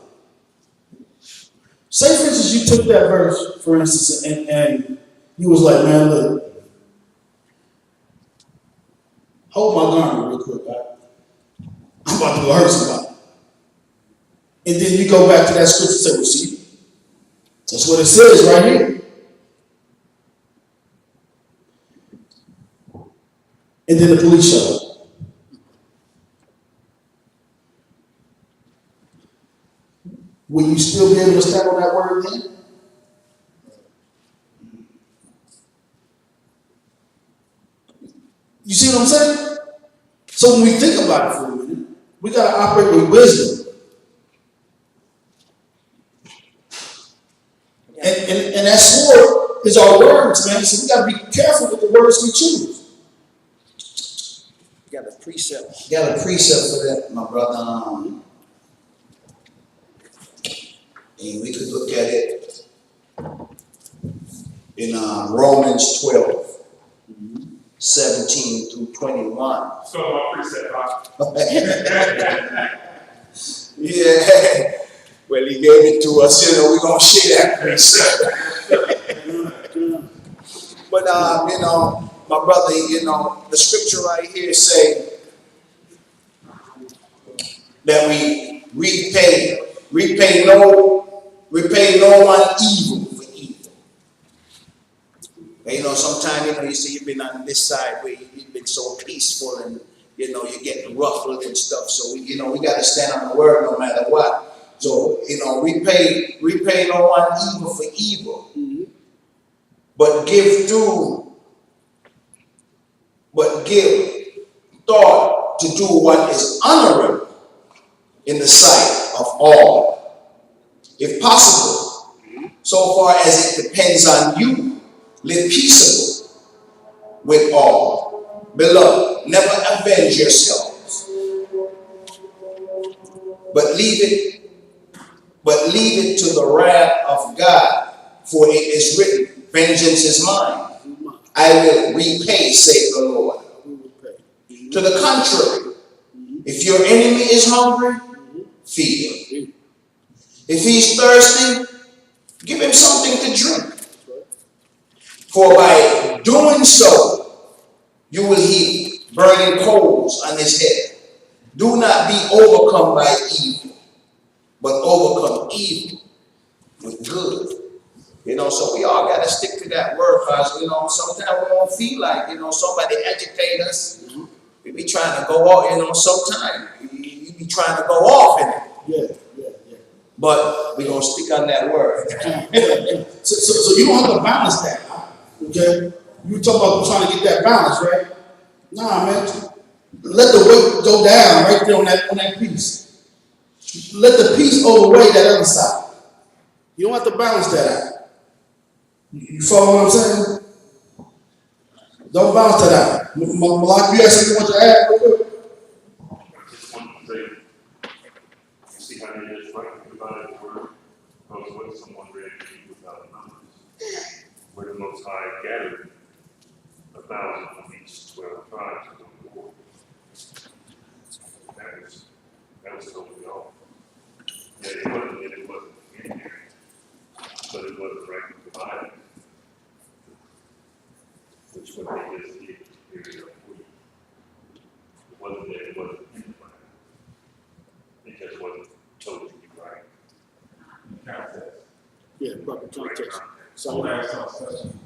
Say, for instance, you took that verse, for instance, and you was like, man, look, hold my garment real quick, right? I'm about to go hurt somebody. And then you go back to that scripture and say, well, see, that's what it says right here. And then the police show up. Will you still be able to stand on that word then? You see what I'm saying? So when we think about it for a minute, we got to operate with wisdom. And that sword is our words, man. So we got to be careful with the words we choose. You got a precept. You got a precept for that, my brother. And we could look at it in Romans 12, 17 through 21. So my precept, Yeah. Well, he gave it to us, we're going to share that precept. But, my brother, the scripture right here say that we repay no one evil for evil. And, sometimes, you see you've been on this side where you've been so peaceful and, you're getting ruffled and stuff. So, we got to stand on the word no matter what. So, you know, repay no one evil for evil, but give thought to do what is honorable in the sight of all. If possible, so far as it depends on you, live peaceable with all. Beloved, never avenge yourselves, but leave it to the wrath of God, for it is written, vengeance is mine, I will repay, saith the Lord. To the contrary, if your enemy is hungry, feed him. If he's thirsty, give him something to drink. For by doing so, you will heap burning coals on his head. Do not be overcome by evil, but overcome evil with good. You know, so we all got to stick to that word, because, you know, sometimes we don't feel like, you know, somebody educate us. We be trying to go off, you know, sometimes you be trying to go off in it. Yeah. But we're going to stick on that word. So you don't have to balance that, okay? You talk about trying to get that balance, right? Nah, man. Let the weight go down right there on that piece. Let the piece overweigh that other side. You don't have to balance that out. You follow what I'm saying? Don't balance that out. Malak, you have something you want to add? I just want to say, you see how they just writing about it word, because what someone read to you without numbers, where the Most High gathered 1,000 from each 12 tribes of the Lord. That was totally off. Yeah, it wasn't in there, but it wasn't right with the Bible, which what they just did period of week. It wasn't there, it wasn't in the Bible. It just wasn't totally right. Context. Yeah, proper Right context. context. So that's some question.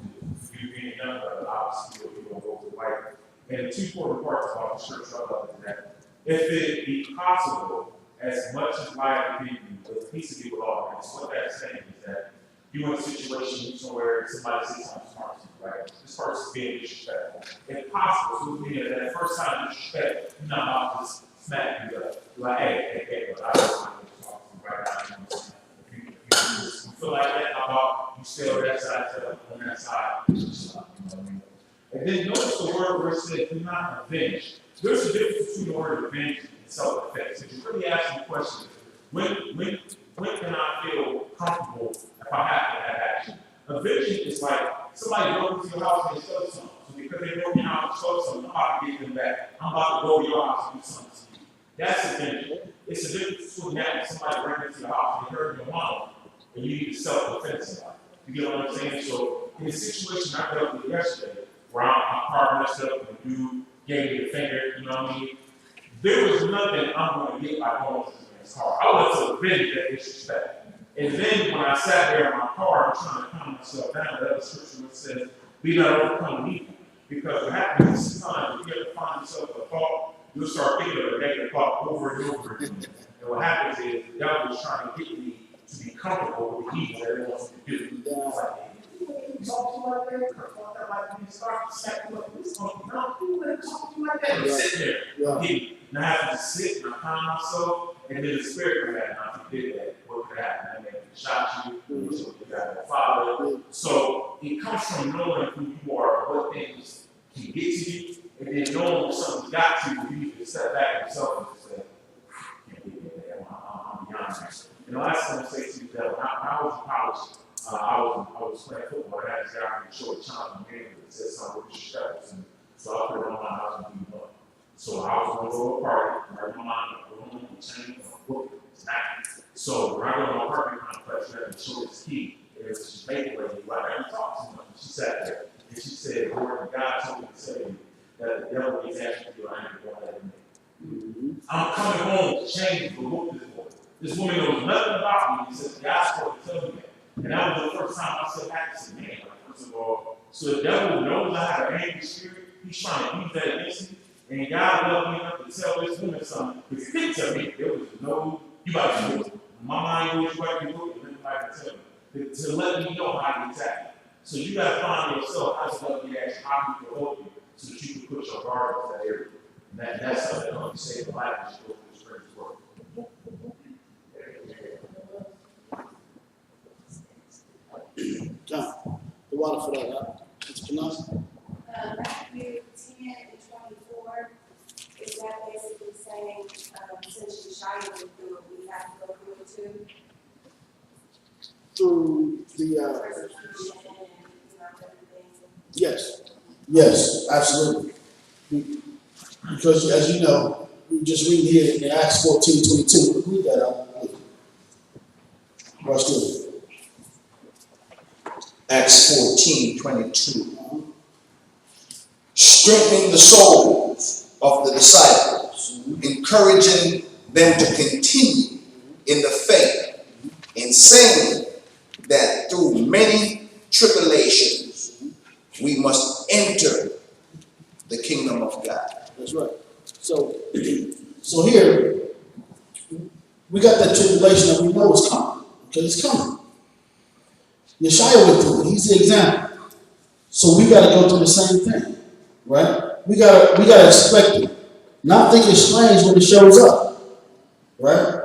You being young, but obviously you're going to go to white. And the two important parts about the scripture about that, if it be possible, as much as life can be, with peace to be with all. And so what that's saying is that you in a situation somewhere somebody says something smart to you, right? This person's being disrespectful. If possible, so meaning that first time disrespect, you're not about to just smack you up. You're like, hey, but I don't want to talk to you right now. If you feel like that, how about you stay on that side, on that side, you know what I mean? And then notice the word where it said, do not avenge. There's a difference between the word avenge and self-defense. If you really ask the question, when can I feel comfortable if I have to have action? Avenging is like somebody broke into your house and they stole something. So because they broke your house and stole something, I'm about to get them back. I'm about to go to your house and do something to you. That's avenging. It's a difference between that and somebody ran into your house and they hurt your mom and you need to self-defense somebody. You get what I'm saying? So in the situation I dealt with yesterday, where my car messed up and the dude gave me the finger, you know what I mean? There was nothing I'm going to get by going to this man's car. I wanted to avenge that disrespect. And then when I sat there in my car, I'm trying to calm myself down, that other scripture which says, be not overcome evil. Because what happens is sometimes if you ever find yourself a thought, you'll start thinking of a negative thought over and over again. And what happens is the devil is trying to get me to be comfortable with the evil that he wants me to do. It's like, you talk to you like that, or talk that like when you start to stack you up, this going to be not cool, and talk to you like that, and sit there. And I have to sit and I calm myself, and then the spirit of that, and if you did that, what could happen? I mean, shot you, so you got a father. So it comes from knowing who you are, what things can get to you, and then knowing when something's got to you, you need to step back yourself and say, I can't get that, I'm beyond that. And the last thing I'm going to say to you is that when I was in college, I was playing football. I had this guy from short challenge in the game that said something with disrespect. And so I put it on my house and beat him up. So I was going to go to a party, right? My mom, go home and change or book it. It's not. So when I go to my apartment complex, I had to show this key. It was just making lady, like, I didn't talk too much. She sat there and she said, Lord, God told me to tell you that the devil is asking you, I ain't going to let him in. I'm coming home to change the look of this woman. This woman knows nothing about me. He says, God's supposed to tell me that. And that was the first time I said that to man. First of all, so the devil knows I have an angry spirit. He's trying to use that against me. And God loved me enough to tell this woman something. Because he didn't tell me there was no, you about to do it. My to let me know how to attack you. So you gotta find yourself how to let me ask how people help you so that you can put your guard into that area. And that's something that you save the life as you go through this crazy work. John, the water for that, Mr. Canals? Matthew 10 and 24, is that basically saying, since Yeshua went through it, we have to go through it too? Through the, Persecution and, different things. yes, absolutely. Because as you know, we just read here in Acts 14:22. Read that out. Watch this. Acts 14:22. Strengthening the souls of the disciples, encouraging them to continue in the faith, and saying that through many tribulations we must enter the kingdom of God. That's right. So here, we got that tribulation that we know is coming. Okay, it's coming. Yeshua went through it. He's the example. So we got to go through the same thing, right? We gotta expect it. Not think it's strange when it shows up, right?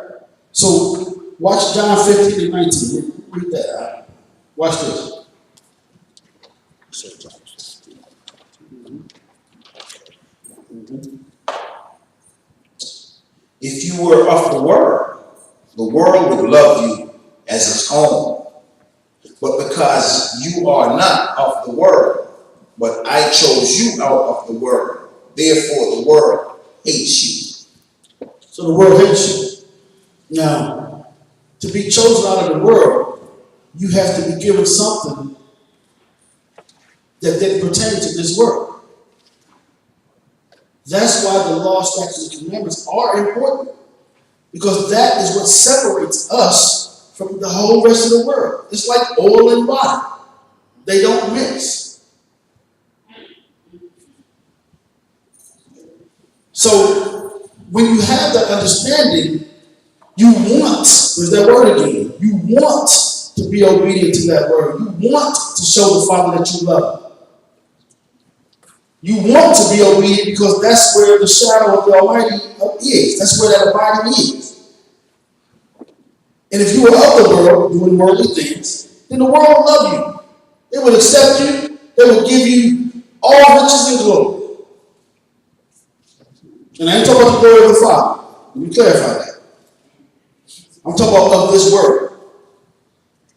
So watch John 15 and 19. Read that out. Watch this. If you were of the world would love you as its own. But because you are not of the world, but I chose you out of the world, therefore the world hates you. So the world hates you. Now, to be chosen out of the world, you have to be given something that didn't pertain to this world. That's why the law, statutes, and commandments are important. Because that is what separates us from the whole rest of the world. It's like oil and water. They don't mix. So when you have that understanding, you want, there's that word again, you want to be obedient to that word. You want to show the Father that you love. You want to be obedient because that's where the shadow of the Almighty is. That's where that abiding is. And if you were of the world doing worldly things, then the world would love you. They would accept you. They would give you all riches and glory. And I ain't talking about the glory of the Father. Let me clarify that. I'm talking about of this world.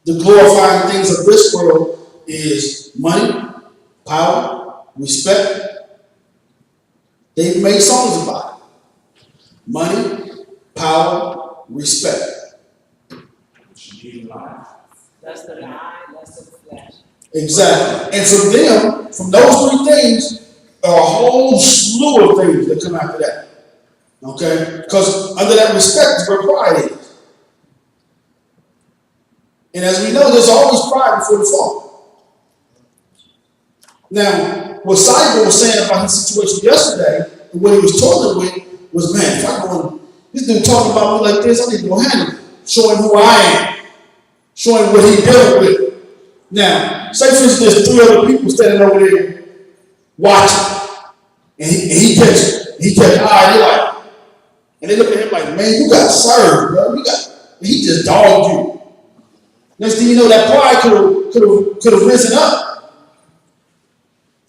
The glorifying things of this world is money, power, respect. They've made songs about it. Money, power, respect. That's the lie, that's the flesh. Exactly. And from them, from those three things, are a whole slew of things that come after that. Okay? Because under that respect is where pride is. And as we know, there's always pride before the fall. Now, what Cyber was saying about his situation yesterday, and what he was talking with, was, man, if I go, this dude talking about me like this, I need to go handle it. Showing who I am. Showing what he dealt with. Now, say for instance, there's three other people standing over there watching. And he catch eye, they like, and they look at him like, man, you got served, bro. He just dogged you. Next thing you know, that pride could have risen up.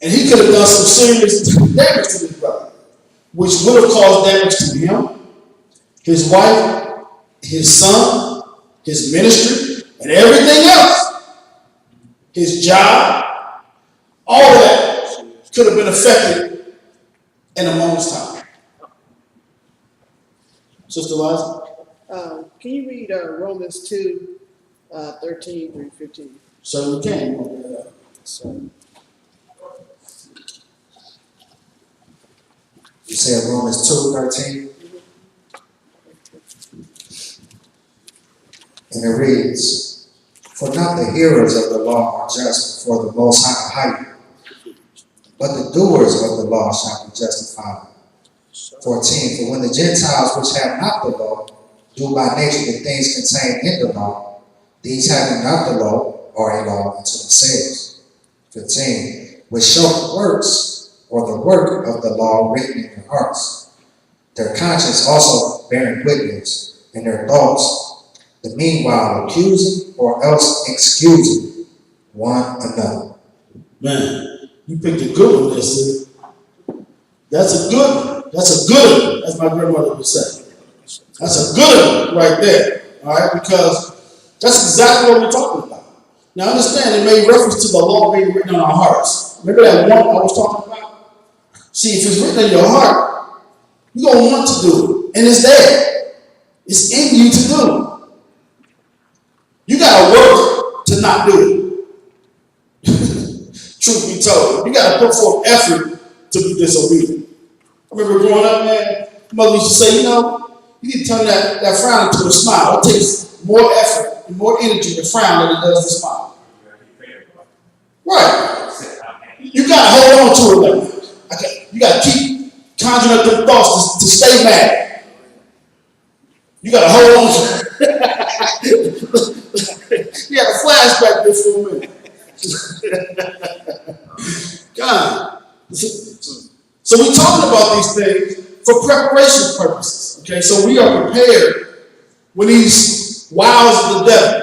And he could have done some serious damage to his brother, which would have caused damage to him, his wife, his son, his ministry, and everything else. His job, all of that could have been affected in a moment's time. Sister Liza? Can you read Romans 2, 13 through 15? Certainly can. You said Romans 2:13? And it reads, for not the hearers of the law are just before the Most High, but the doers of the law shall be justified. 14, for when the Gentiles which have not the law do by nature the things contained in the law, These having not the law are a law unto themselves. 15. Which show the works or the work of the law written in their hearts, their conscience also bearing witness, and their thoughts, the meanwhile accusing or else excusing one another. Man, you picked a good one, sis. That's a good one. That's a good one, as my grandmother would say. That's a good one right there. All right, because that's exactly what we're talking about. Now understand, it made reference to the law being written on our hearts. Remember that one I was talking about? See, if it's written in your heart, you're going to want to do it. And it's there. It's in you to do. You got to work to not do it. Truth be told. You got to put forth effort to be disobedient. I remember growing up, man, mother used to say, you need to turn that frown into a smile. It takes more effort and more energy to frown than it does to smile. Right. You got to hold on to it. Like, you got to keep conjuring up them thoughts to stay mad. You got to hold on to it. You had a flashback there for a minute. God. So we're talking about these things for preparation purposes. Okay, so we are prepared when these wiles of the devil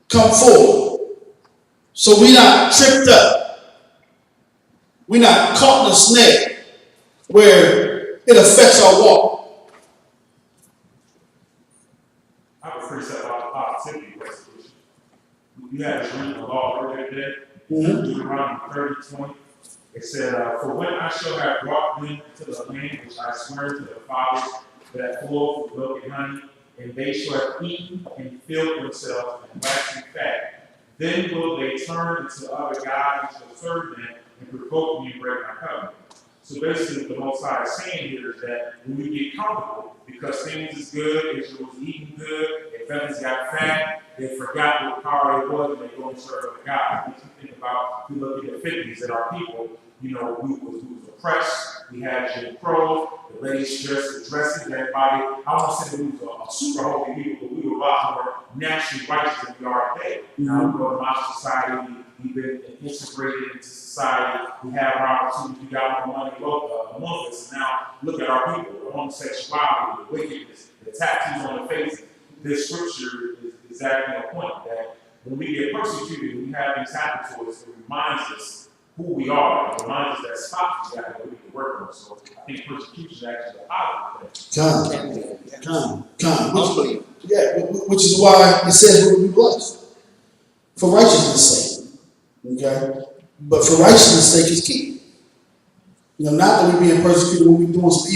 come forward. So we're not tripped up. We're not caught in a snare where it affects our walk. I have a precept about positivity persecution. You had to read the law earlier today. Deuteronomy 30:20. It said, for when I shall have brought them into the land which I swear to the fathers, that flow with milk and honey, and they shall have eaten and filled themselves and waxen fat, then will they turn into other gods and shall serve them and provoke me and break my covenant. So basically, what the Most High is saying here is that when you get comfortable, because things is good, Israel was eating good, their feathers got fat, they forgot what power it was, and they go and serve other gods. If you think about, if you look at the 50s, that our people, we was oppressed. We had Jim Crow, the ladies dressed the dresses, everybody. I won't say that we was a super holy people, but we were a lot more naturally righteous than we are today. Now we go to modern society, we've been integrated into society, we have our opportunity, we got more money among us, and now look at our people, the homosexuality, the wickedness, the tattoos on the faces. This scripture is exactly a point that when we get persecuted, when we have things happen to us, it reminds us who we are. It reminds us that spot that we need to work on. So I think persecution is actually a positive thing. Come. Which is why it says we will be blessed. For righteousness' sake. Okay? But for righteousness' sake is key. Not that we're being persecuted when we're doing some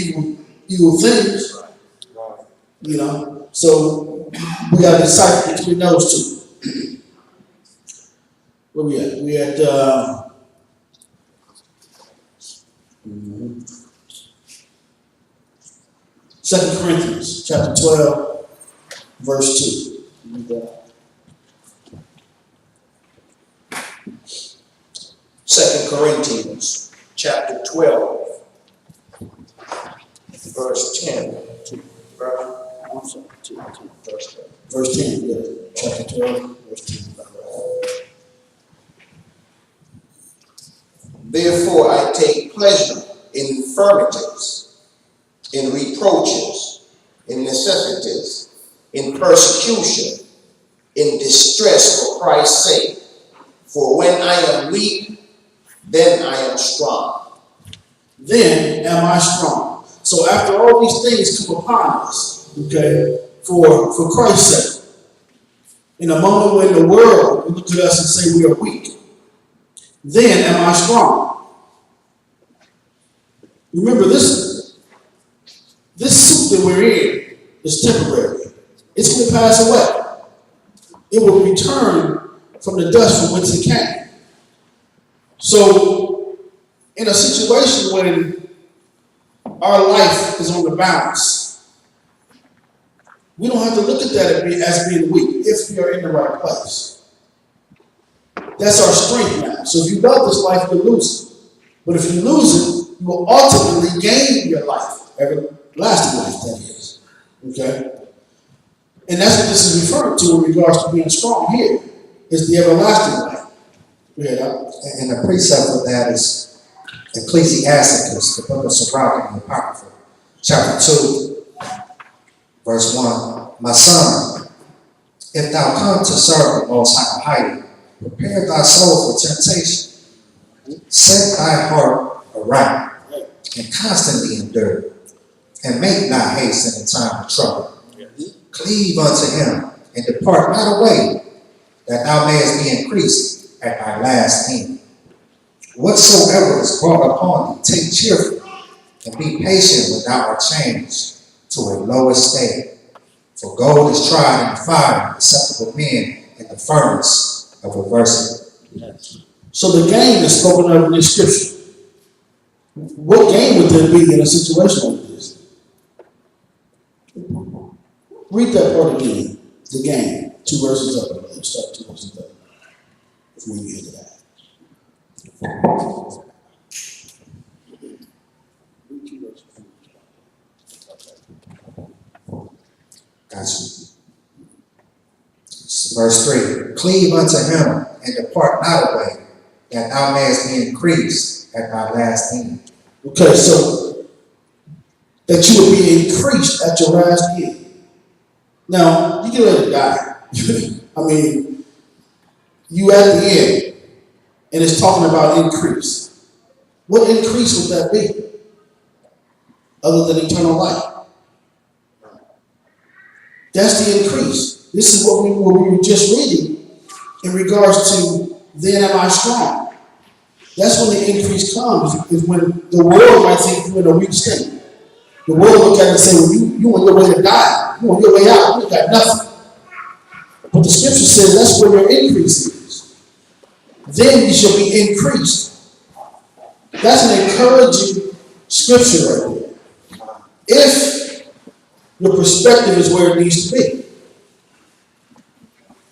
evil things. So we got to decipher between those two. Where we at? We at 2 Corinthians chapter 12, verse 2. 2 Corinthians chapter 12, verse 10. Verse 10, yeah. Chapter 12, verse 10. Therefore I take pleasure in infirmities, in reproaches, in necessities, in persecution, in distress for Christ's sake. For when I am weak, then I am strong. Then am I strong. So after all these things come upon us, okay, for Christ's sake, in a moment when the world will look at us and say we are weak, then am I strong. Remember, this suit that we're in is temporary. It's going to pass away. It will return from the dust from whence it came. So, in a situation when our life is on the balance, we don't have to look at that as being weak if we are in the right place. That's our strength now. So if you love this life, you'll lose it. But if you lose it, you will ultimately gain your life, everlasting life, that is. Okay? And that's what this is referring to in regards to being strong here. It's the everlasting life. Yeah. And the precept for that is Ecclesiasticus, the book of Sirach and the Apocrypha, chapter 2, verse 1. My son, if thou come to serve the Most High highly, prepare thy soul for temptation. Set thy heart aright, and constantly endure, and make not haste in the time of trouble. Cleave unto him, and depart not away, that thou mayest be increased at thy last end. Whatsoever is brought upon thee, take cheerfully, and be patient when thou art changed to a lower estate. For gold is tried in the fire, and acceptable men in the furnace of adversity. So the gain is spoken of in this scripture. What gain would there be in a situation like this? Read that part again. The gain. 2 verses up. Start 2 verses up. Before we get to that. Gotcha. Verse 3. Cleave unto him, and depart not away, that thou mayest be increased at thy last end. Okay, so that you will be increased at your last end. Now, you get ready to die. I mean, you at the end, and it's talking about increase. What increase would that be? Other than eternal life. That's the increase. This is what we were just reading in regards to then am I strong. That's when the increase comes, is when the world might think you're in a weak state. The world look at it and say, well, you on your way to die. You on your way out. You got nothing. But the scripture says that's where your increase is. Then you shall be increased. That's an encouraging scripture right there. If your perspective is where it needs to be.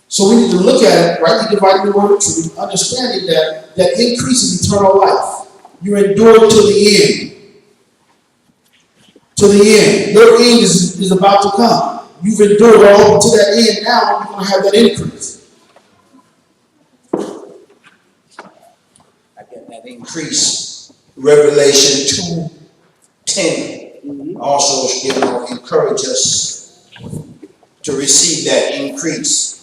So we need to look at it, rightly dividing the word of truth, understanding that that increase is eternal life. You endure to the end. To the end. Your end is about to come. You've endured all to that end. Now you're going to have that increase. I get that increase. Revelation 2:10 also, encourage us to receive that increase.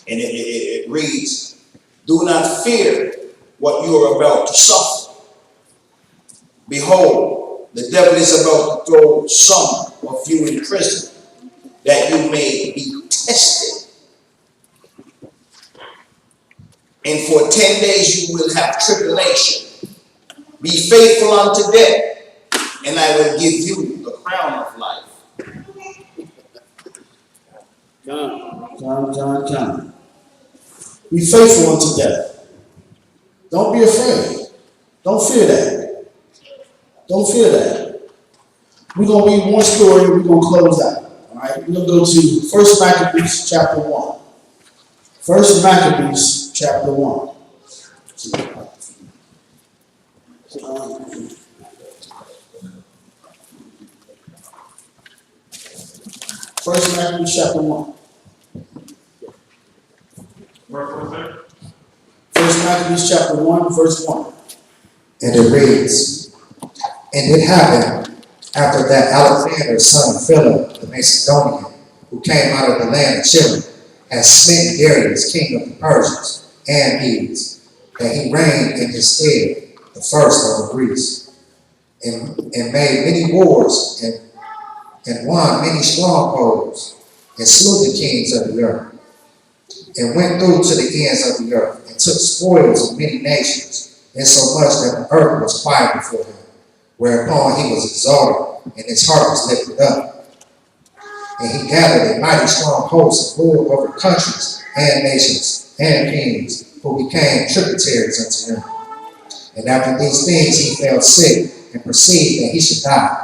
And it reads, do not fear what you are about to suffer. Behold, the devil is about to throw some of you in prison, that you may be tested. And for 10 days you will have tribulation. Be faithful unto death, and I will give you the crown of life. John. Be faithful unto death. Don't be afraid. Don't fear that. Don't fear that. We're going to read one story and we're going to close out. All right? We're going to go to 1 Maccabees chapter 1. 1 Maccabees chapter 1. 1 Maccabees chapter 1. Verse 1 Maccabees chapter 1, verse 1. And it reads, and it happened after that Alexander, son of Philip, the Macedonian, who came out of the land of Chile, had smitten Darius, king of the Persians and Medes, that he reigned in his stead, the first over Greece, and made many wars, and won many strongholds, and slew the kings of the earth, and went through to the ends of the earth, and took spoils of many nations, insomuch that the earth was quiet before him, whereupon he was exalted, and his heart was lifted up. And he gathered a mighty strong host and ruled over countries and nations and kings, who became tributaries unto him. And after these things he fell sick, and perceived that he should die.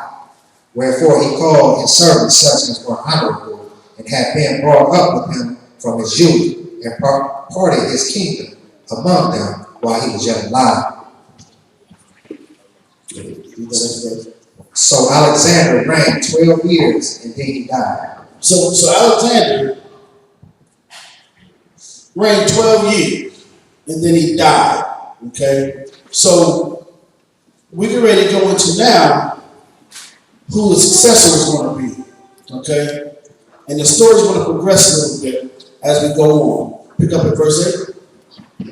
Wherefore he called his servants such as were honorable, and had been brought up with him from his youth, and parted his kingdom among them while he was yet alive. So Alexander reigned 12 years, and then he died. So Alexander reigned 12 years, and then he died. Okay, so we get ready to go into now who the successor is going to be. Okay, and the story is going to progress a little bit as we go on. Pick up at verse 8.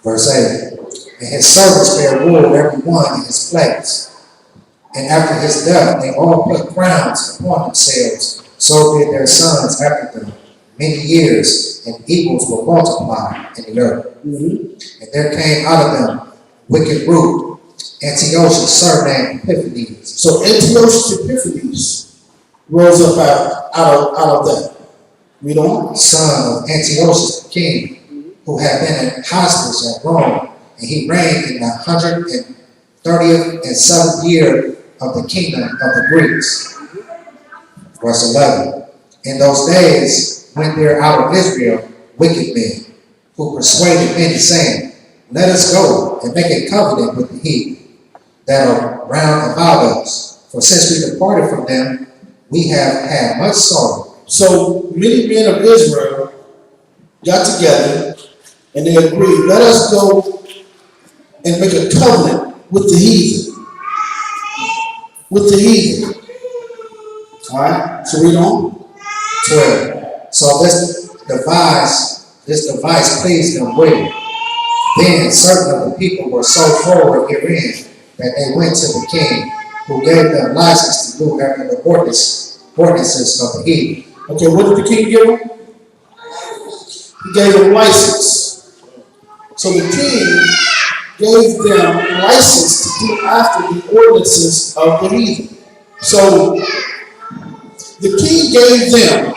Verse 8. And his servants bare rule every one in his place. And after his death, they all put crowns upon themselves. So did their sons after them many years, and evils were multiplied in the earth. And there came out of them wicked root, Antiochus, surnamed Epiphanes. So Antiochus Epiphanes rose up out of that. Read on. Son of Antiochus the king, who had been in hostage at Rome, and he reigned in the 130th and 7th year of the kingdom of the Greeks. Verse 11. In those days went there out of Israel wicked men, who persuaded many, saying, Let us go and make a covenant with the heathen that are round about us. For since we departed from them, we have had much sorrow. So many men of Israel got together and they agreed, let us go and make a covenant with the heathen. With the heathen. All right, so read on. 12. So this device pleased them well. Then certain of the people were so forward herein that they went to the king, who gave them license to do after the ordinances of the heathen. Okay, what did the king give them? He gave them license. So the king gave them license to do after the ordinances of the heathen. So the king gave them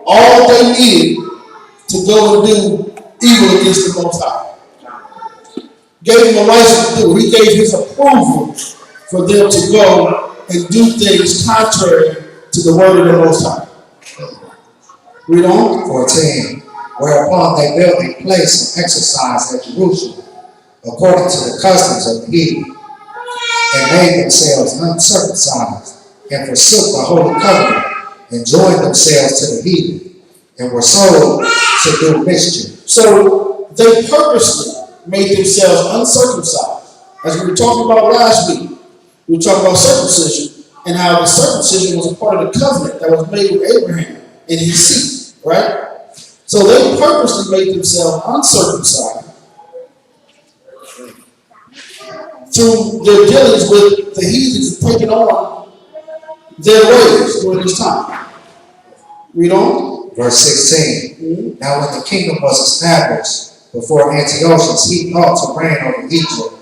all they needed to go and do evil against the Most High. Gave them a license to do it. He gave his approval for them to go and do things contrary to the word of the Most High. Read on. 14. Whereupon they built a place of exercise at Jerusalem, according to the customs of the heathen, and made themselves uncircumcised, and forsook the holy covenant, and joined themselves to the heathen, and were sold to do mischief. So they purposely made themselves uncircumcised. As we were talking about last week, we were talking about circumcision and how the circumcision was a part of the covenant that was made with Abraham and his seed, right? So they purposely made themselves uncircumcised through their dealings with the heathens and taking on their ways during this time. Read on. Verse 16. Now when the kingdom was established before Antiochus, he thought to reign over Egypt,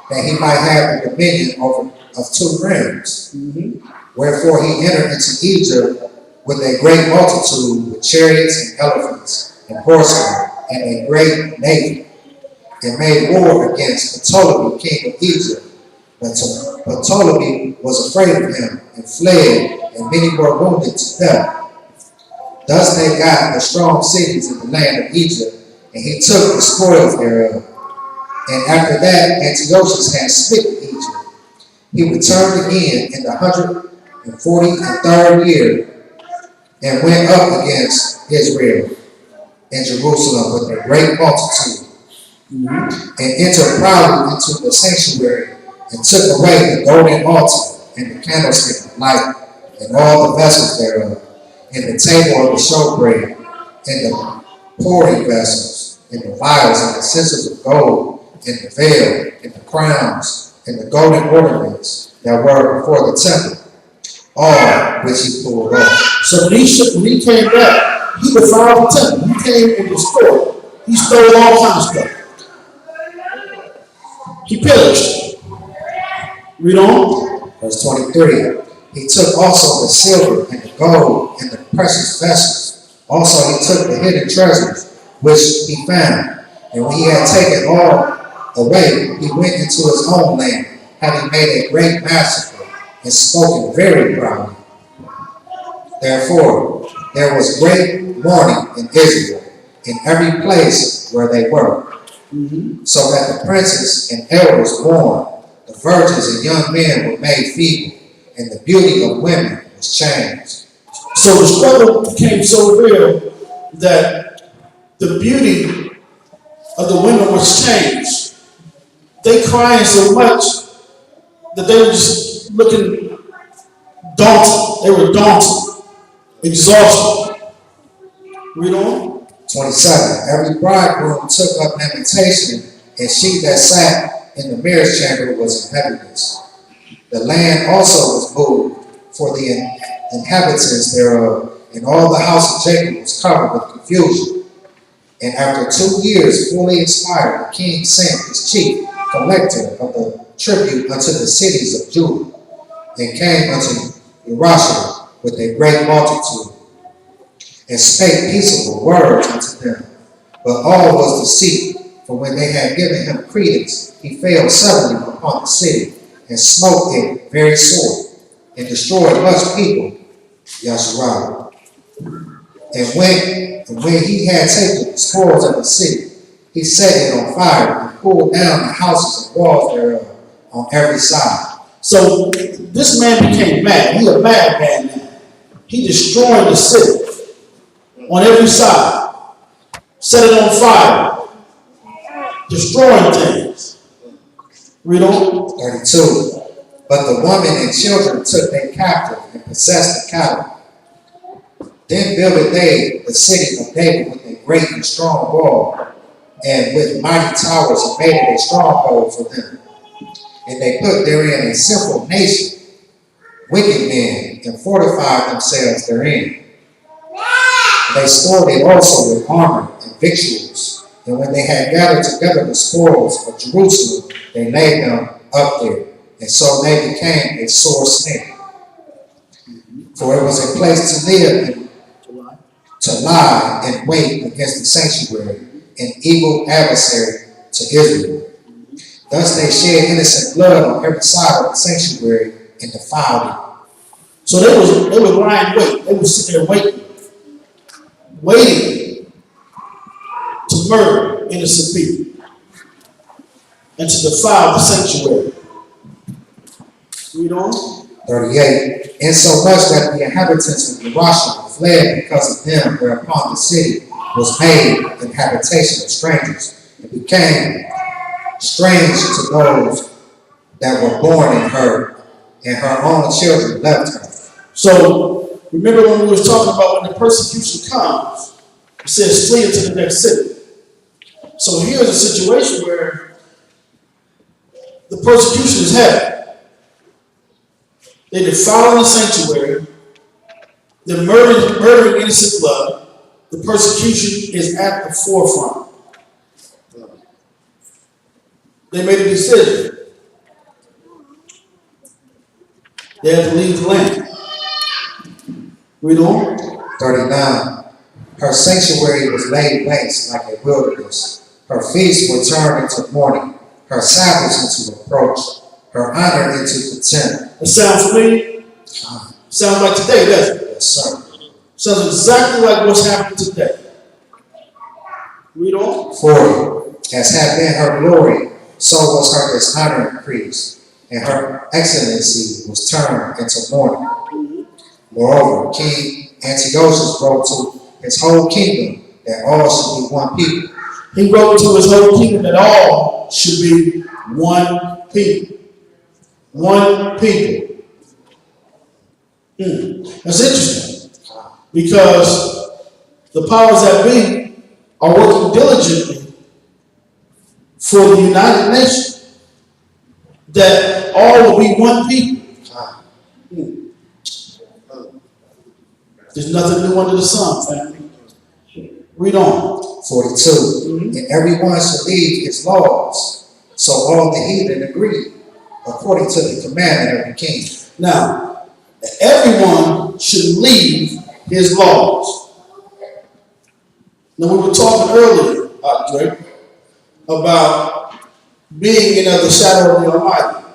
that he might have the dominion of 2 realms. Wherefore he entered into Egypt with a great multitude, with chariots and elephants and horsemen, and a great navy, and made war against Ptolemy, king of Egypt. But Ptolemy was afraid of him, and fled, and many were wounded to death. Thus they got the strong cities in the land of Egypt, and he took the spoils thereof. And after that Antiochus had smitten Egypt, he returned again in the 143rd year, and went up against Israel and Jerusalem with a great multitude, and entered proudly into the sanctuary, and took away the golden altar, and the candlestick of light, and all the vessels thereof, and the table of the showbread, and the pouring vessels, and the vials, and the censers of gold, and the veil, and the crowns, and the golden ornaments that were before the temple, all which he pulled off. So when he came back, he defiled the temple. He came and destroyed. He stole all kinds of stuff. He pillaged. Read on. Verse 23. He took also the silver and the gold and the precious vessels. Also he took the hidden treasures which he found. And when he had taken all away, he went into his own land, having made a great massacre, and spoken very proudly. Therefore there was great mourning in Israel, in every place where they were, so that the princes and elders mourned, the virgins and young men were made feeble, and the beauty of women was changed. So the struggle became so real that the beauty of the women was changed. They crying so much that they were just looking daunted. They were daunted, exhausted. Read on. 27. Every bridegroom took up lamentation, and she that sat in the marriage chamber was in heaviness. The land also was moved for the inhabitants thereof, and all the house of Jacob was covered with confusion. And after 2 years fully expired, the king sent his chief collector of the tribute unto the cities of Judah, and came unto Jerusalem with a great multitude, and spake peaceable words unto them. But all was deceit, for when they had given him credence, he fell suddenly upon the city, and smote it very sore, and destroyed much people, Yasharah. And when he had taken the spoils of the city, he set it on fire, and pulled down the houses and walls thereof on every side. So this man became mad. He a madman now. He destroyed the city on every side, set it on fire, destroying things. Read on. 32. But the women and children took they captive and possessed the cattle. Then builded they the city of David with a great and strong wall, and with mighty towers, and made it a stronghold for them. And they put therein a sinful nation, wicked men, and fortified themselves therein. They stored it also with armor and victuals. And when they had gathered together the spoils of Jerusalem, they laid them up there. And so they became a sore snare. For it was a place to live and to lie and wait against the sanctuary, an evil adversary to Israel. Thus they shed innocent blood on every side of the sanctuary and defiled it. So they was lying wait. They was sitting there waiting to murder innocent people and to defile the sanctuary. Read on. 38. Insomuch that the inhabitants of Jerusalem fled because of them, whereupon the city was made an habitation of strangers, and became strange to those that were born in her, and her own children left her. So remember when we was talking about when the persecution comes, it says flee into the next city. So here's a situation where the persecution is heavy. They defile the sanctuary. They're murdering innocent blood. The persecution is at the forefront. They made a decision. They had to leave the land. Read on. 39. Her sanctuary was laid waste like a wilderness. Her feasts were turned into mourning. Her Sabbaths into reproach. Her honor into contempt. It sounds familiar? Sounds like today, doesn't it? Yes, sir. Sounds exactly like what's happening today. Read on. 40. As had been her glory, so was her dishonor increased, and her excellency was turned into mourning. Moreover, King Antiochus wrote to his whole kingdom that all should be one people. He wrote to his whole kingdom that all should be one people. One people. That's interesting, because the powers that be are working diligently for the United Nations, that all will be one people. There's nothing new under the sun, family. Read on. 42. And everyone should leave his laws. So all the heathen agreed, according to the commandment of the king. Now, everyone should leave his laws. Now, we were talking earlier, Drake, about being in the shadow of the Almighty.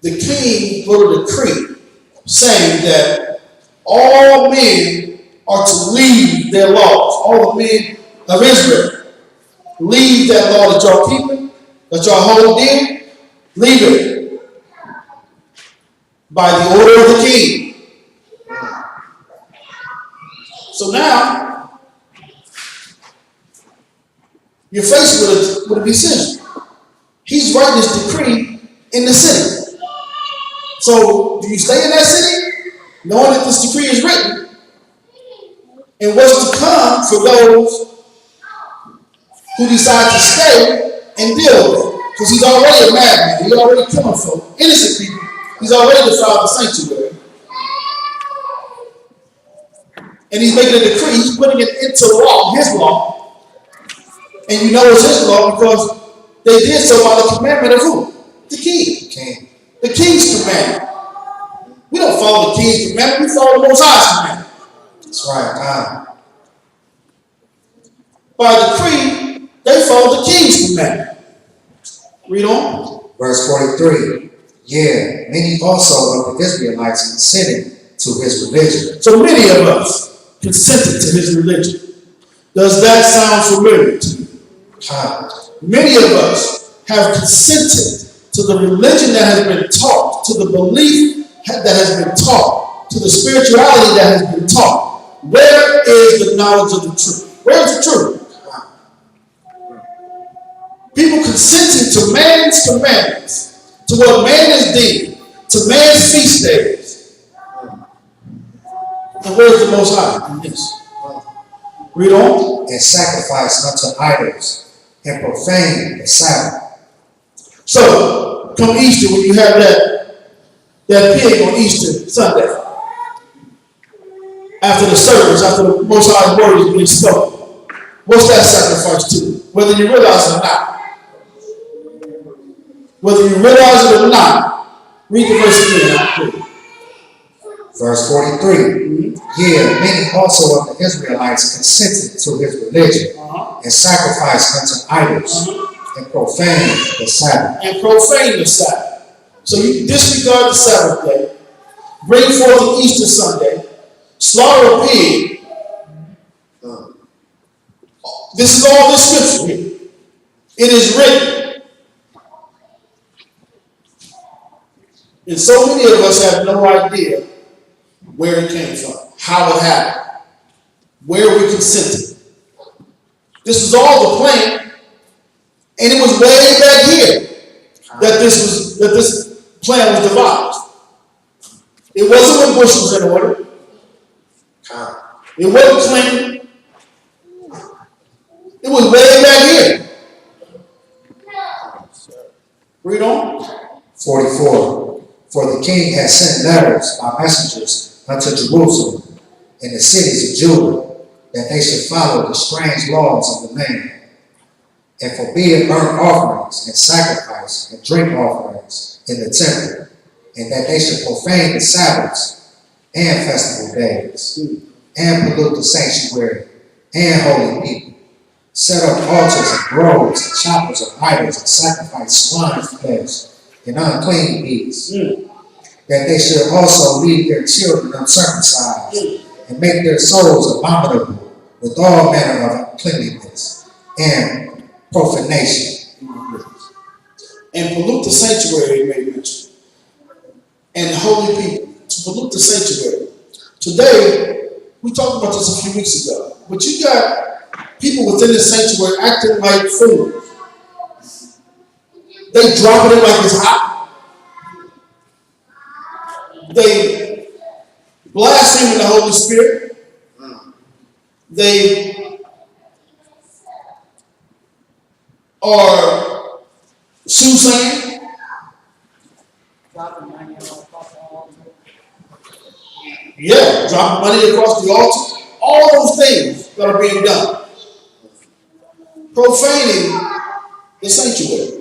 The king wrote a decree saying that all men are to leave their laws. All the men of Israel, leave that law that y'all keeping, that y'all hold dear, leave it. by the order of the king. So now, you're faced with a decision. He's writing this decree in the city. So, do you stay in that city, knowing that this decree is written, and what's to come for those who decide to stay and deal with it? Because he's already a madman. He's already killing folk, innocent people. He's already defiled the sanctuary. And he's making a decree. He's putting it into law, his law. And you know it's his law because they did so by the commandment of who? The king. The king's commandment. We don't follow the king's commandment. We follow the Most High's commandment. That's right. By decree, they follow the king's commandment. Read on. Verse 43. Yeah, many also of the Israelites consented to his religion. So many of us consented to his religion. Does that sound familiar to you? Many of us have consented to the religion that has been taught, to the belief that has been taught, to the spirituality that has been taught. Where is the knowledge of the truth? Where is the truth? People consenting to man's commandments, to what man is deemed, to man's feast days. And where's the Most High in this? Read on. And sacrifice unto idols and profane the Sabbath. So, come Easter, when you have that pig on Easter Sunday, after the service, after the Most High's word is being spoken, what's that sacrifice to? Whether you realize it or not. Whether you realize it or not, read the verse again. Verse 43. Yeah, many also of the Israelites consented to his religion and sacrificed unto idols and profaned the Sabbath. And profane the Sabbath. So you disregard the Sabbath day, bring forth an Easter Sunday, slaughter a pig. This is all this scripture here. It is written. And so many of us have no idea where it came from, how it happened, where we consented. This was all the plan, and it was way back here that this plan was devised. It wasn't when Bush was in order. It wasn't Clinton. It was way back here. Read on. 44. For the king has sent letters by messengers unto Jerusalem and the cities of Judah, that they should follow the strange laws of the land, and forbid burnt offerings and sacrifice and drink offerings in the temple, and that they should profane the Sabbaths and festival days, and pollute the sanctuary and holy people, set up altars and groves and chapels of idols, and sacrifice swine's flesh and unclean beasts, that they should also leave their children uncircumcised, and make their souls abominable with all manner of uncleanness and profanation. And pollute the sanctuary, it may mention. And holy people, to pollute the sanctuary. Today, we talked about this a few weeks ago, but you got people within the sanctuary acting like fools. They dropping it like it's hot. They blaspheme the Holy Spirit. They are soothsaying. Dropping money all across the altar. Yeah, dropping money across the altar. All those things that are being done. Profaning the sanctuary.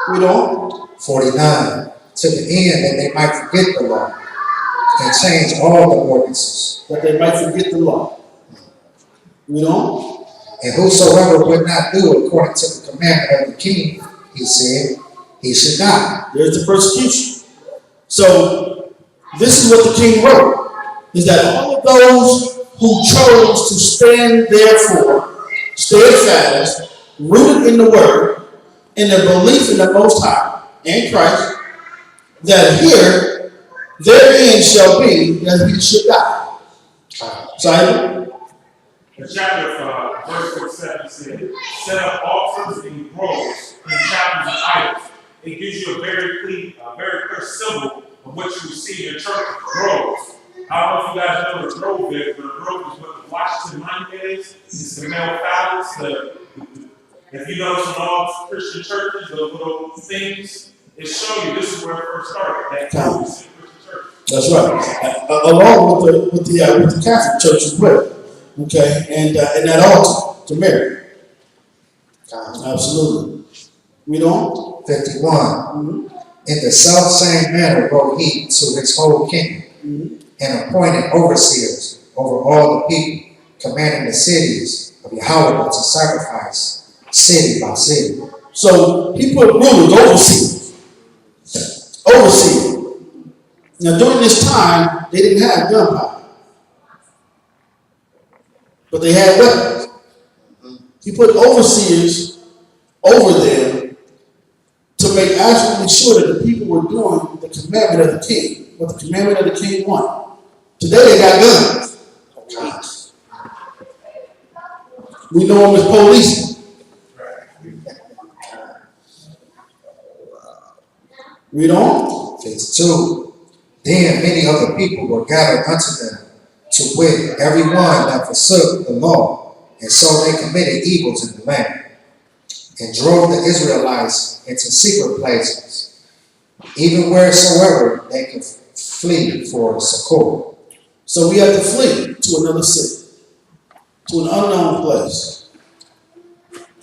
Read on. 49. To the end that they might forget the law and change all the ordinances. That they might forget the law. Read on. And whosoever would not do according to the commandment of the king, he said, he should die. There's the persecution. So, this is what the king wrote, is that all of those who chose to stand therefore, steadfast, rooted in the word, in their belief in the Most High and Christ, that here their end shall be that he should die. Simon? The chapter, verse 47 said, set up altars and groves and chapels and idols. It gives you a very clear symbol of what you will see in your church, groves. I don't know if you guys know what a grove is, but a grove is what the Washington Monument is. It's the male phallus. If you notice in all Christian churches, the little things, it shows you this is where it first started. That grove is in Christian church. That's right. Along with the Catholic Church as well. Okay, and that altar to Mary. Absolutely. We don't. 51. In the self same manner wrote he to his whole kingdom, and appointed overseers over all the people, commanding the cities of Yahweh to sacrifice city by city. So he put rulers, overseers. Overseers. Now during this time, they didn't have gunpowder. But they had weapons. He put overseers over them to make absolutely sure that the people were doing the commandment of the king, what the commandment of the king wanted. Today they got guns. We know them as police. Read on. 52. Then many of the people were gathered unto them, to wit, every one that forsook the law, and so they committed evils in the land, and drove the Israelites into secret places, even wheresoever they could flee for succor. So we have to flee to another city, to an unknown place,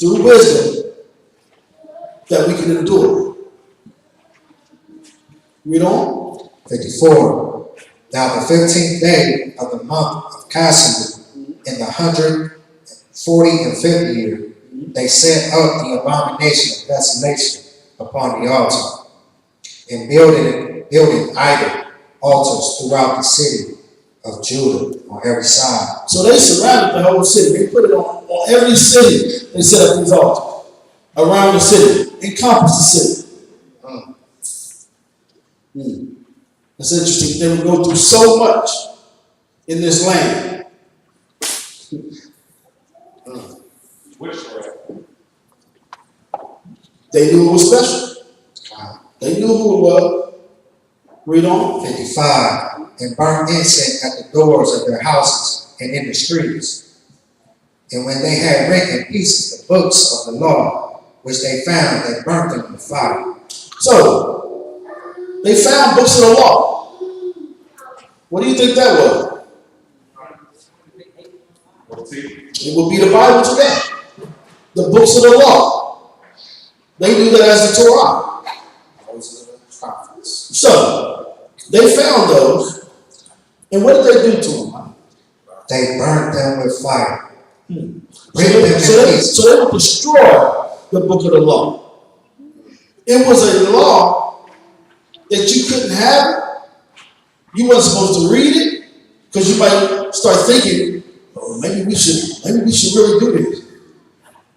through wisdom that we can endure. Read on. 54. Now the 15th day of the month of Cassidy, in the 145th year, they set up the abomination of desolation upon the altar, and building idol altars throughout the city of Judah on every side. So they surrounded the whole city. They put it on every city. They set up these altars around the city, encompass the city. That's interesting. They would go through so much in this land. Which way? They knew it was special. They knew who it was. Read on. 55. And burned incense at the doors of their houses and in the streets. And when they had written in pieces the books of the law, which they found, they burnt them in the fire. So, they found books of the law. What do you think that was? It would be the Bible today. The books of the law. They knew that as the Torah. So, they found those. And what did they do to them? They burnt them with fire. So they would destroy the book of the law. It was a law that you couldn't have it. You weren't supposed to read it because you might start thinking, oh, maybe we should really do this.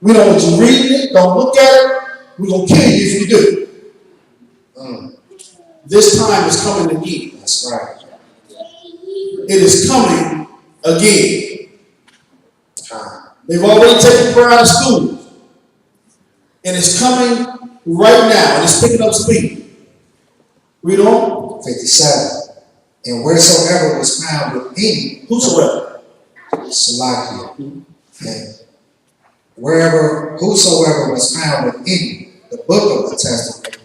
We don't want you reading it. Don't look at it. We're gonna kill you if you do. This time is coming again. That's right. It is coming again. They've already taken prayer out of school, and it's coming right now, and it's picking up speed. Read on. 57. And wheresoever was found with any, whosoever, Salakia, and whosoever was found with any, the book of the testament,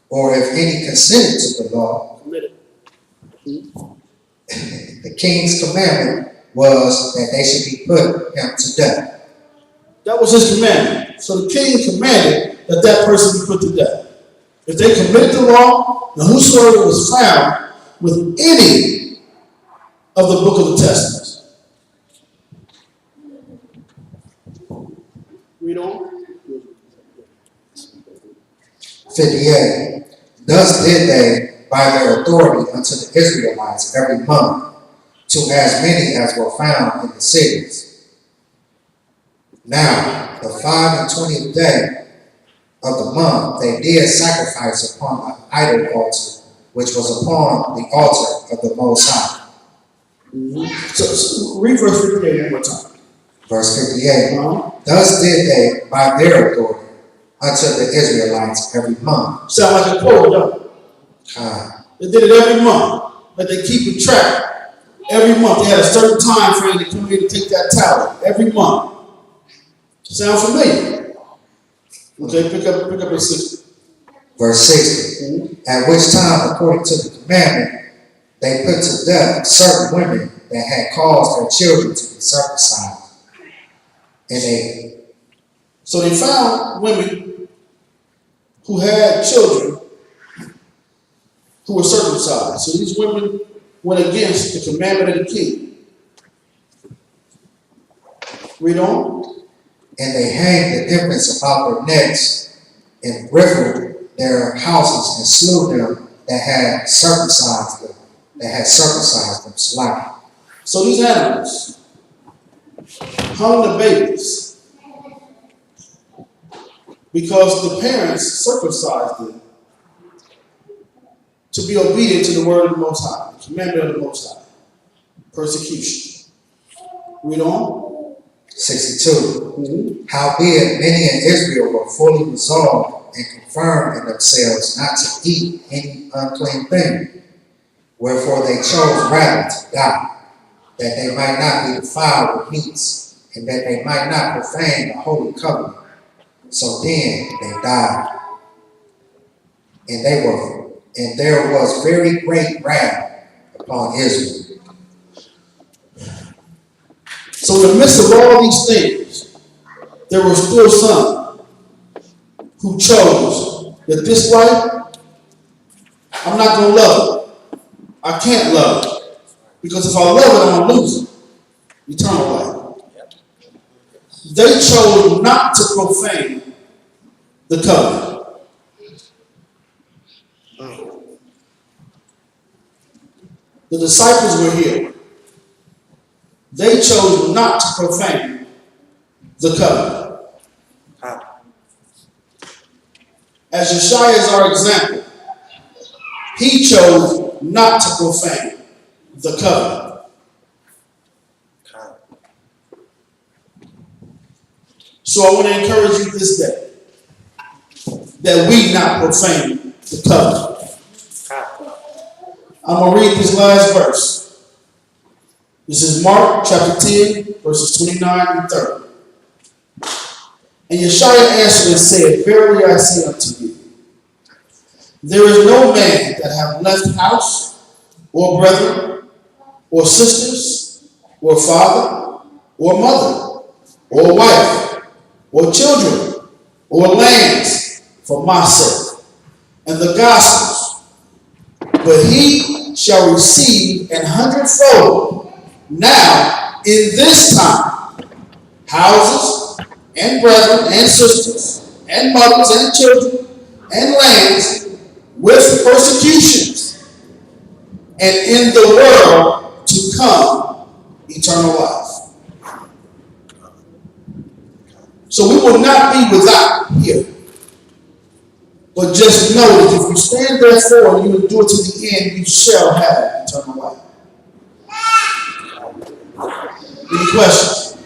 or if any consented to the law, the king's commandment was that they should be put him to death. That was his commandment. So the king commanded that that person be put to death. If they committed the law, then whosoever was found with any of the book of the testaments. Read on. 58. Thus did they by their authority unto the Israelites every month, to as many as were found in the cities. Now, the 25th day of the month, they did sacrifice upon an idol altar which was upon the altar of the Most High. So read verse 58 one more time. Verse 58. Thus did they by their authority unto the Israelites every month. Sound like a quote, don't it? They did it every month, but they keep a track. Every month, they had a certain time frame to come in and take that talent. Every month. Sound familiar? Okay, pick up at 60. Verse 60. At which time, according to the commandment, they put to death certain women that had caused their children to be circumcised. So they found women who had children who were circumcised. So these women went against the commandment of the king. Read on. And they hanged the infants about their necks and rifled their houses and slew them that had circumcised them. Slack. So these animals hung the babies because the parents circumcised them to be obedient to the word of the Most High, the commandment of the Most High. Persecution. Read on. 62. Howbeit many in Israel were fully resolved and confirmed in themselves not to eat any unclean thing. Wherefore they chose rather to die, that they might not be defiled with meats, and that they might not profane the holy covenant. So then they died. And there was very great wrath upon Israel. So in the midst of all these things, there were still some who chose that this life, I'm not going to love it. I can't love it. Because if I love it, I'm going to lose it. Eternal life. They chose not to profane the covenant. The disciples were here. They chose not to profane the covenant. As Yeshua is our example, he chose not to profane the covenant. So I want to encourage you this day that we not profane the covenant. I'm going to read this last verse. This is Mark chapter 10, verses 29 and 30. And Yeshua answered and said, Verily I say unto you, there is no man that hath left house, or brethren, or sisters, or father, or mother, or wife, or children, or lands for my sake, and the gospels, but he shall receive 100-fold now in this time houses, and brethren, and sisters, and mothers, and children, and lands, with persecutions, and in the world to come eternal life. So we will not be without here. But just know that if you stand therefore and you endure to the end, you shall have eternal life. Any questions?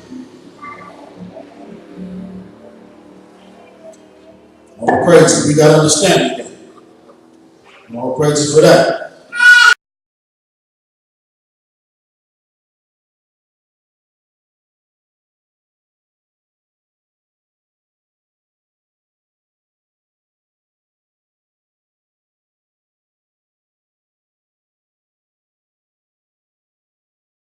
All praises. We got to understand it. All praises for that.